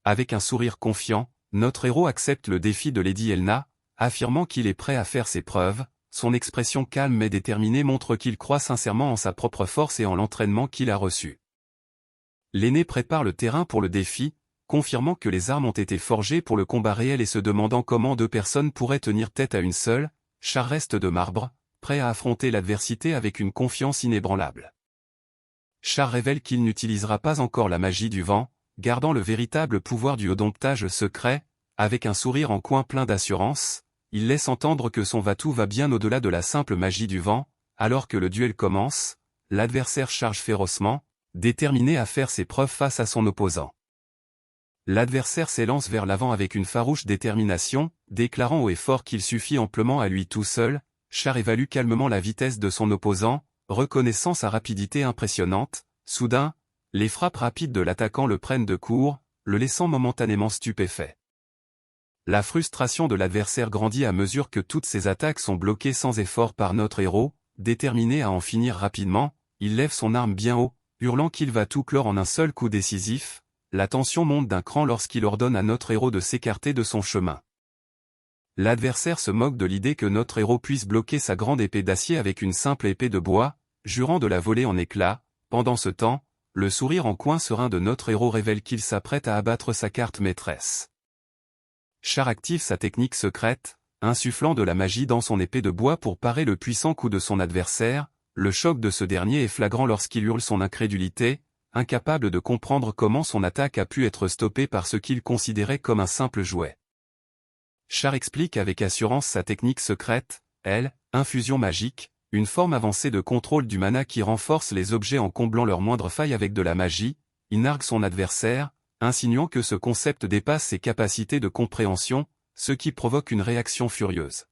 Avec un sourire confiant, notre héros accepte le défi de Lady Helena, affirmant qu'il est prêt à faire ses preuves. Son expression calme mais déterminée montre qu'il croit sincèrement en sa propre force et en l'entraînement qu'il a reçu. L'aîné prépare le terrain pour le défi, confirmant que les armes ont été forgées pour le combat réel et se demandant comment deux personnes pourraient tenir tête à une seule. Char reste de marbre, prêt à affronter l'adversité avec une confiance inébranlable. Char révèle qu'il n'utilisera pas encore la magie du vent, gardant le véritable pouvoir du domptage secret. Avec un sourire en coin plein d'assurance, il laisse entendre que son Vatou va bien au-delà de la simple magie du vent. Alors que le duel commence, l'adversaire charge férocement, déterminé à faire ses preuves face à son opposant. L'adversaire s'élance vers l'avant avec une farouche détermination, déclarant haut et fort qu'il suffit amplement à lui tout seul. Char évalue calmement la vitesse de son opposant, reconnaissant sa rapidité impressionnante. Soudain, les frappes rapides de l'attaquant le prennent de court, le laissant momentanément stupéfait. La frustration de l'adversaire grandit à mesure que toutes ses attaques sont bloquées sans effort par notre héros. Déterminé à en finir rapidement, il lève son arme bien haut, hurlant qu'il va tout clore en un seul coup décisif. La tension monte d'un cran lorsqu'il ordonne à notre héros de s'écarter de son chemin. L'adversaire se moque de l'idée que notre héros puisse bloquer sa grande épée d'acier avec une simple épée de bois, jurant de la voler en éclats. Pendant ce temps, le sourire en coin serein de notre héros révèle qu'il s'apprête à abattre sa carte maîtresse. Char active sa technique secrète, insufflant de la magie dans son épée de bois pour parer le puissant coup de son adversaire. Le choc de ce dernier est flagrant lorsqu'il hurle son incrédulité, incapable de comprendre comment son attaque a pu être stoppée par ce qu'il considérait comme un simple jouet. Char explique avec assurance sa technique secrète, infusion magique, une forme avancée de contrôle du mana qui renforce les objets en comblant leurs moindres failles avec de la magie. Il nargue son adversaire, insinuant que ce concept dépasse ses capacités de compréhension, ce qui provoque une réaction furieuse.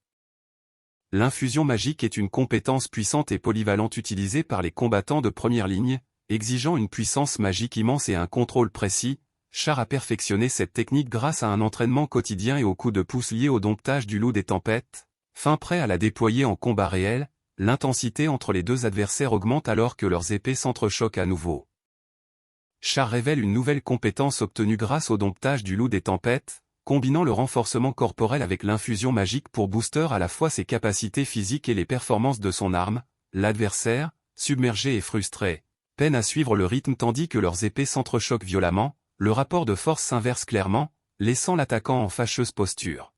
L'infusion magique est une compétence puissante et polyvalente utilisée par les combattants de première ligne, exigeant une puissance magique immense et un contrôle précis. Char a perfectionné cette technique grâce à un entraînement quotidien et aux coups de pouce liés au domptage du loup des tempêtes. Fin prêt à la déployer en combat réel, l'intensité entre les deux adversaires augmente alors que leurs épées s'entrechoquent à nouveau. Char révèle une nouvelle compétence obtenue grâce au domptage du loup des tempêtes, combinant le renforcement corporel avec l'infusion magique pour booster à la fois ses capacités physiques et les performances de son arme. L'adversaire, submergé et frustré, peine à suivre le rythme tandis que leurs épées s'entrechoquent violemment. Le rapport de force s'inverse clairement, laissant l'attaquant en fâcheuse posture.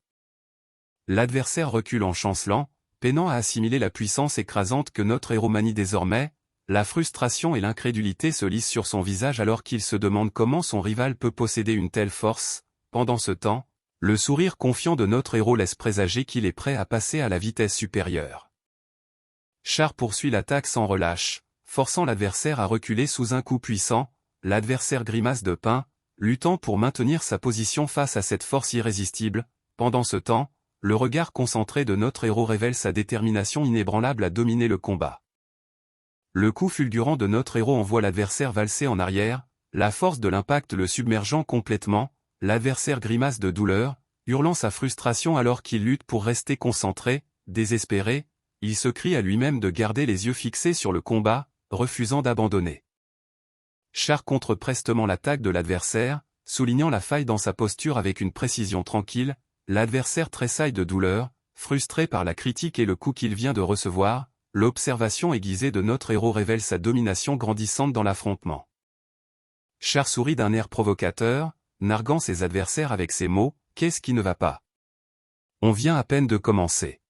L'adversaire recule en chancelant, peinant à assimiler la puissance écrasante que notre héros manie désormais. La frustration et l'incrédulité se lissent sur son visage alors qu'il se demande comment son rival peut posséder une telle force. Pendant ce temps, le sourire confiant de notre héros laisse présager qu'il est prêt à passer à la vitesse supérieure. Char poursuit l'attaque sans relâche, forçant l'adversaire à reculer sous un coup puissant. L'adversaire grimace de pain, luttant pour maintenir sa position face à cette force irrésistible. Pendant ce temps, le regard concentré de notre héros révèle sa détermination inébranlable à dominer le combat. Le coup fulgurant de notre héros envoie l'adversaire valser en arrière, la force de l'impact le submergeant complètement. L'adversaire grimace de douleur, hurlant sa frustration alors qu'il lutte pour rester concentré. Désespéré, il se crie à lui-même de garder les yeux fixés sur le combat, refusant d'abandonner. Char contre prestement l'attaque de l'adversaire, soulignant la faille dans sa posture avec une précision tranquille. L'adversaire tressaille de douleur, frustré par la critique et le coup qu'il vient de recevoir. L'observation aiguisée de notre héros révèle sa domination grandissante dans l'affrontement. Char sourit d'un air provocateur, narguant ses adversaires avec ces mots, « Qu'est-ce qui ne va pas ? On vient à peine de commencer. »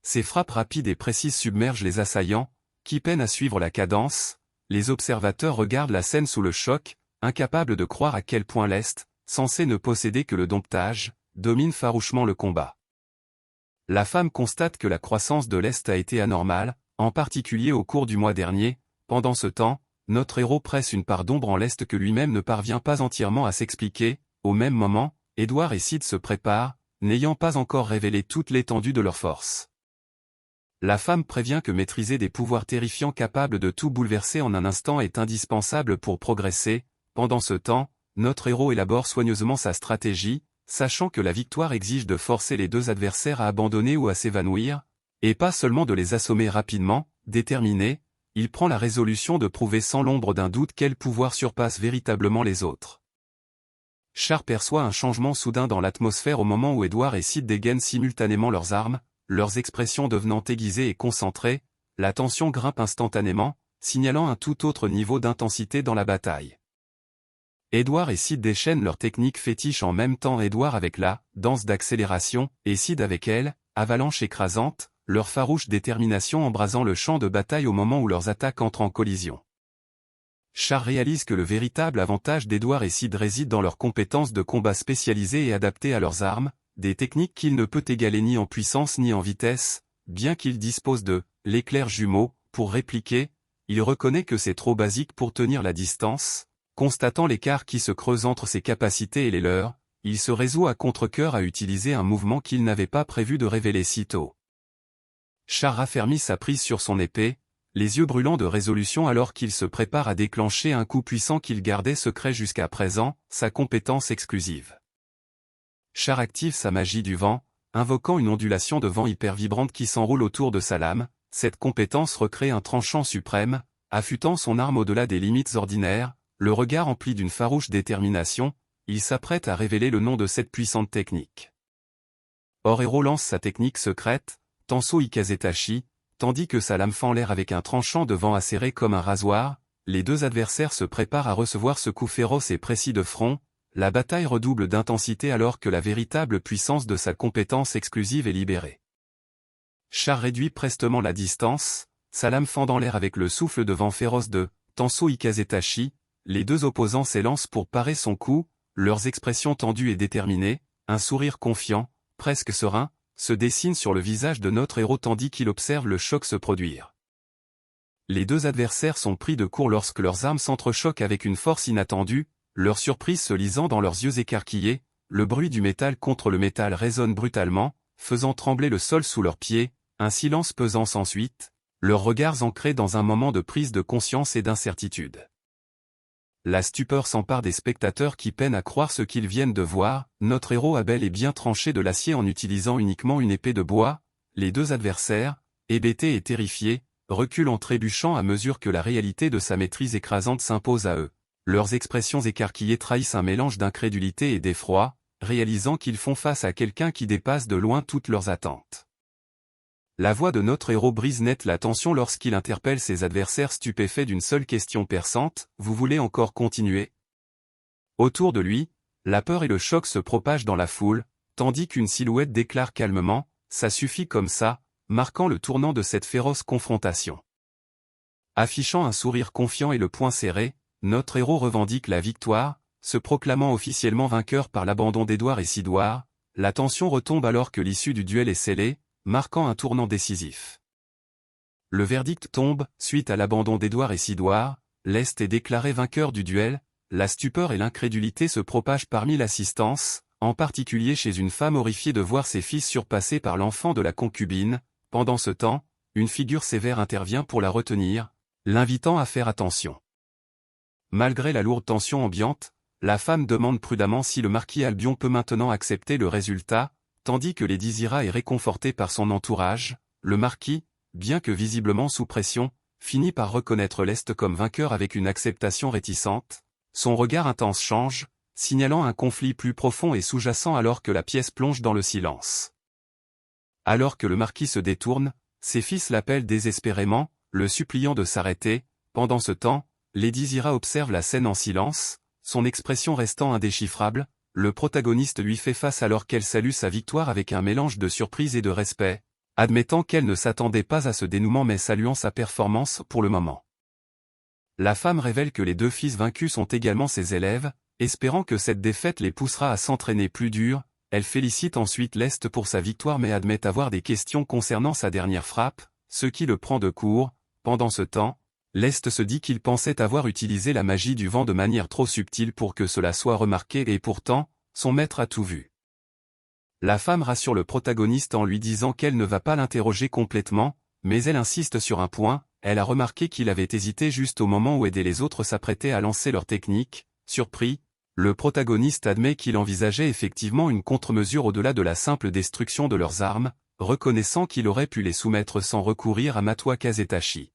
Ses frappes rapides et précises submergent les assaillants, qui peinent à suivre la cadence. Les observateurs regardent la scène sous le choc, incapables de croire à quel point l'Est, censé ne posséder que le domptage, domine farouchement le combat. La femme constate que la croissance de l'Est a été anormale, en particulier au cours du mois dernier. Pendant ce temps, notre héros presse une part d'ombre en l'est que lui-même ne parvient pas entièrement à s'expliquer. Au même moment, Edward et Sid se préparent, n'ayant pas encore révélé toute l'étendue de leur force. La femme prévient que maîtriser des pouvoirs terrifiants capables de tout bouleverser en un instant est indispensable pour progresser. Pendant ce temps, notre héros élabore soigneusement sa stratégie, sachant que la victoire exige de forcer les deux adversaires à abandonner ou à s'évanouir, et pas seulement de les assommer rapidement. Déterminé, il prend la résolution de prouver sans l'ombre d'un doute quel pouvoir surpasse véritablement les autres. Char perçoit un changement soudain dans l'atmosphère au moment où Edward et Sid dégainent simultanément leurs armes, leurs expressions devenant aiguisées et concentrées, la tension grimpe instantanément, signalant un tout autre niveau d'intensité dans la bataille. Edward et Sid déchaînent leur technique fétiche en même temps, Edward avec la danse d'accélération, et Sid avec elle, avalanche écrasante, leur farouche détermination embrasant le champ de bataille au moment où leurs attaques entrent en collision. Char réalise que le véritable avantage d'Edward et Sid réside dans leurs compétences de combat spécialisées et adaptées à leurs armes, des techniques qu'il ne peut égaler ni en puissance ni en vitesse, bien qu'il dispose de l'éclair jumeau. Pour répliquer, il reconnaît que c'est trop basique pour tenir la distance. Constatant l'écart qui se creuse entre ses capacités et les leurs, il se résout à contre-cœur à utiliser un mouvement qu'il n'avait pas prévu de révéler si tôt. Char raffermit sa prise sur son épée, les yeux brûlants de résolution alors qu'il se prépare à déclencher un coup puissant qu'il gardait secret jusqu'à présent, sa compétence exclusive. Char active sa magie du vent, invoquant une ondulation de vent hyper vibrante qui s'enroule autour de sa lame. Cette compétence recrée un tranchant suprême, affûtant son arme au-delà des limites ordinaires, le regard empli d'une farouche détermination, il s'apprête à révéler le nom de cette puissante technique. Or-Héros lance sa technique secrète, Tanso Ikazetashi, tandis que sa lame fend l'air avec un tranchant de vent acéré comme un rasoir. Les deux adversaires se préparent à recevoir ce coup féroce et précis de front. La bataille redouble d'intensité alors que la véritable puissance de sa compétence exclusive est libérée. Char réduit prestement la distance, sa lame fendant l'air avec le souffle de vent féroce de Tanso Ikazetashi. Les deux opposants s'élancent pour parer son coup, leurs expressions tendues et déterminées, un sourire confiant, presque serein, se dessine sur le visage de notre héros tandis qu'il observe le choc se produire. Les deux adversaires sont pris de court lorsque leurs armes s'entrechoquent avec une force inattendue, leur surprise se lisant dans leurs yeux écarquillés. Le bruit du métal contre le métal résonne brutalement, faisant trembler le sol sous leurs pieds, un silence pesant s'ensuit, leurs regards ancrés dans un moment de prise de conscience et d'incertitude. La stupeur s'empare des spectateurs qui peinent à croire ce qu'ils viennent de voir. Notre héros a bel et bien tranché de l'acier en utilisant uniquement une épée de bois. Les deux adversaires, hébétés et terrifiés, reculent en trébuchant à mesure que la réalité de sa maîtrise écrasante s'impose à eux. Leurs expressions écarquillées trahissent un mélange d'incrédulité et d'effroi, réalisant qu'ils font face à quelqu'un qui dépasse de loin toutes leurs attentes. La voix de notre héros brise net la tension lorsqu'il interpelle ses adversaires stupéfaits d'une seule question perçante, « Vous voulez encore continuer ?» Autour de lui, la peur et le choc se propagent dans la foule, tandis qu'une silhouette déclare calmement, « Ça suffit comme ça », marquant le tournant de cette féroce confrontation. Affichant un sourire confiant et le poing serré, notre héros revendique la victoire, se proclamant officiellement vainqueur par l'abandon d'Edward et Sidward. La tension retombe alors que l'issue du duel est scellée, marquant un tournant décisif. Le verdict tombe, suite à l'abandon d'Edward et Sidward, l'Est est déclaré vainqueur du duel. La stupeur et l'incrédulité se propagent parmi l'assistance, en particulier chez une femme horrifiée de voir ses fils surpassés par l'enfant de la concubine. Pendant ce temps, une figure sévère intervient pour la retenir, l'invitant à faire attention. Malgré la lourde tension ambiante, la femme demande prudemment si le marquis Albion peut maintenant accepter le résultat. Tandis que Lady Zira est réconfortée par son entourage, le marquis, bien que visiblement sous pression, finit par reconnaître l'Est comme vainqueur avec une acceptation réticente. Son regard intense change, signalant un conflit plus profond et sous-jacent alors que la pièce plonge dans le silence. Alors que le marquis se détourne, ses fils l'appellent désespérément, le suppliant de s'arrêter. Pendant ce temps, Lady Zira observe la scène en silence, son expression restant indéchiffrable. Le protagoniste lui fait face alors qu'elle salue sa victoire avec un mélange de surprise et de respect, admettant qu'elle ne s'attendait pas à ce dénouement mais saluant sa performance pour le moment. La femme révèle que les deux fils vaincus sont également ses élèves, espérant que cette défaite les poussera à s'entraîner plus dur. Elle félicite ensuite l'Est pour sa victoire mais admet avoir des questions concernant sa dernière frappe, ce qui le prend de court. Pendant ce temps, L'Est se dit qu'il pensait avoir utilisé la magie du vent de manière trop subtile pour que cela soit remarqué et pourtant, son maître a tout vu. La femme rassure le protagoniste en lui disant qu'elle ne va pas l'interroger complètement, mais elle insiste sur un point, elle a remarqué qu'il avait hésité juste au moment où aider les autres s'apprêtaient à lancer leur technique. Surpris, le protagoniste admet qu'il envisageait effectivement une contre-mesure au-delà de la simple destruction de leurs armes, reconnaissant qu'il aurait pu les soumettre sans recourir à Matua Kazetashi.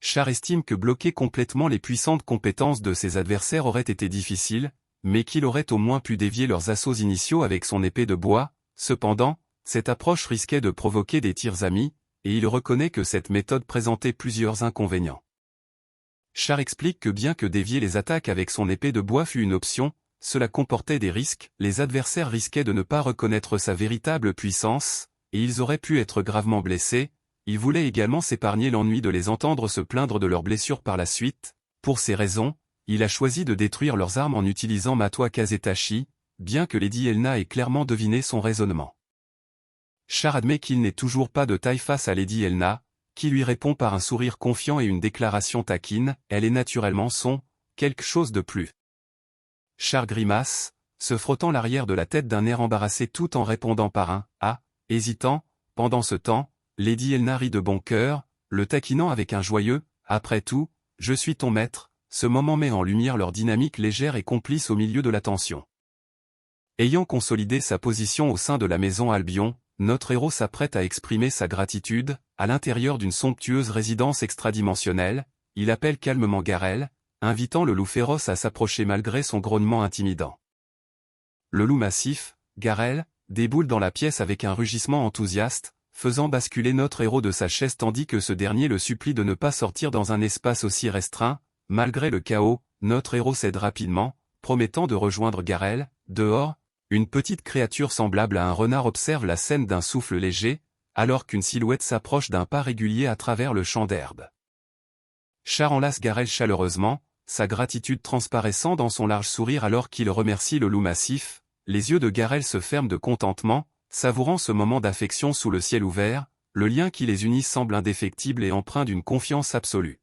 Char estime que bloquer complètement les puissantes compétences de ses adversaires aurait été difficile, mais qu'il aurait au moins pu dévier leurs assauts initiaux avec son épée de bois. Cependant, cette approche risquait de provoquer des tirs amis, et il reconnaît que cette méthode présentait plusieurs inconvénients. Char explique que bien que dévier les attaques avec son épée de bois fût une option, cela comportait des risques, les adversaires risquaient de ne pas reconnaître sa véritable puissance, et ils auraient pu être gravement blessés. Il voulait également s'épargner l'ennui de les entendre se plaindre de leurs blessures par la suite. Pour ces raisons, il a choisi de détruire leurs armes en utilisant Matua Kazetashi, bien que Lady Elna ait clairement deviné son raisonnement. Char admet qu'il n'est toujours pas de taille face à Lady Elna, qui lui répond par un sourire confiant et une déclaration taquine, elle est naturellement quelque chose de plus. Char grimace, se frottant l'arrière de la tête d'un air embarrassé tout en répondant par un « ah », hésitant. Pendant ce temps, Lady Elna rit de bon cœur, le taquinant avec un joyeux « après tout, je suis ton maître ». Ce moment met en lumière leur dynamique légère et complice au milieu de la tension. Ayant consolidé sa position au sein de la maison Albion, notre héros s'apprête à exprimer sa gratitude. À l'intérieur d'une somptueuse résidence extradimensionnelle, il appelle calmement Garel, invitant le loup féroce à s'approcher malgré son grognement intimidant. Le loup massif, Garel, déboule dans la pièce avec un rugissement enthousiaste, faisant basculer notre héros de sa chaise tandis que ce dernier le supplie de ne pas sortir dans un espace aussi restreint. Malgré le chaos, notre héros cède rapidement, promettant de rejoindre Garel. Dehors, une petite créature semblable à un renard observe la scène d'un souffle léger, alors qu'une silhouette s'approche d'un pas régulier à travers le champ d'herbe. Char enlace Garel chaleureusement, sa gratitude transparaissant dans son large sourire alors qu'il remercie le loup massif. Les yeux de Garel se ferment de contentement, savourant ce moment d'affection sous le ciel ouvert. Le lien qui les unit semble indéfectible et empreint d'une confiance absolue.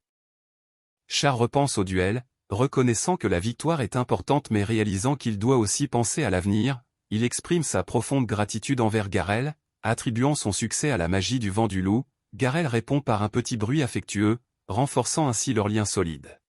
Char repense au duel, reconnaissant que la victoire est importante mais réalisant qu'il doit aussi penser à l'avenir. Il exprime sa profonde gratitude envers Garel, attribuant son succès à la magie du vent du loup. Garel répond par un petit bruit affectueux, renforçant ainsi leur lien solide.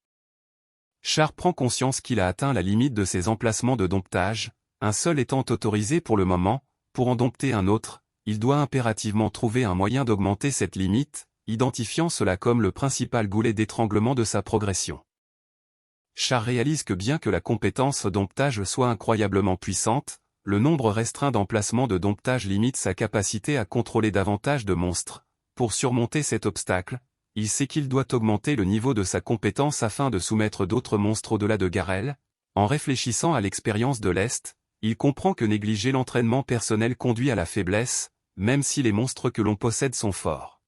Char prend conscience qu'il a atteint la limite de ses emplacements de domptage, un seul étant autorisé pour le moment. Pour en dompter un autre, il doit impérativement trouver un moyen d'augmenter cette limite, identifiant cela comme le principal goulet d'étranglement de sa progression. Char réalise que bien que la compétence domptage soit incroyablement puissante, le nombre restreint d'emplacements de domptage limite sa capacité à contrôler davantage de monstres. Pour surmonter cet obstacle, il sait qu'il doit augmenter le niveau de sa compétence afin de soumettre d'autres monstres au-delà de Garel. En réfléchissant à l'expérience de l'Est, il comprend que négliger l'entraînement personnel conduit à la faiblesse, même si les monstres que l'on possède sont forts.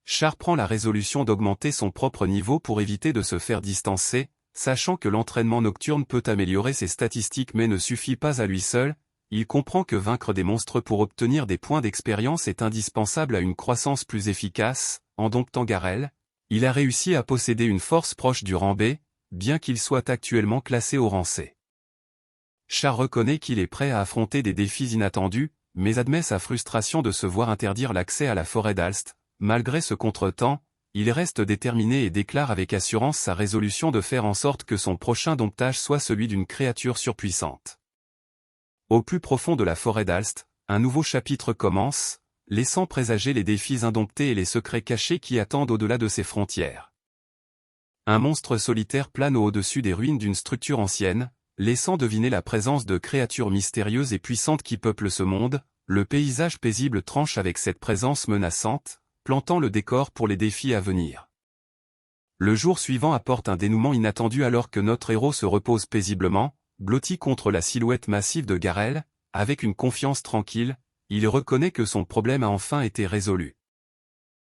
Char prend la résolution d'augmenter son propre niveau pour éviter de se faire distancer, sachant que l'entraînement nocturne peut améliorer ses statistiques mais ne suffit pas à lui seul. Il comprend que vaincre des monstres pour obtenir des points d'expérience est indispensable à une croissance plus efficace. En domptant Garel, il a réussi à posséder une force proche du rang B, bien qu'il soit actuellement classé au rang C. Char reconnaît qu'il est prêt à affronter des défis inattendus, mais admet sa frustration de se voir interdire l'accès à la forêt d'Alst. Malgré ce contretemps, il reste déterminé et déclare avec assurance sa résolution de faire en sorte que son prochain domptage soit celui d'une créature surpuissante. Au plus profond de la forêt d'Alst, un nouveau chapitre commence, laissant présager les défis indomptés et les secrets cachés qui attendent au-delà de ses frontières. Un monstre solitaire plane au-dessus des ruines d'une structure ancienne, laissant deviner la présence de créatures mystérieuses et puissantes qui peuplent ce monde. Le paysage paisible tranche avec cette présence menaçante, plantant le décor pour les défis à venir. Le jour suivant apporte un dénouement inattendu alors que notre héros se repose paisiblement, blotti contre la silhouette massive de Garel. Avec une confiance tranquille, il reconnaît que son problème a enfin été résolu.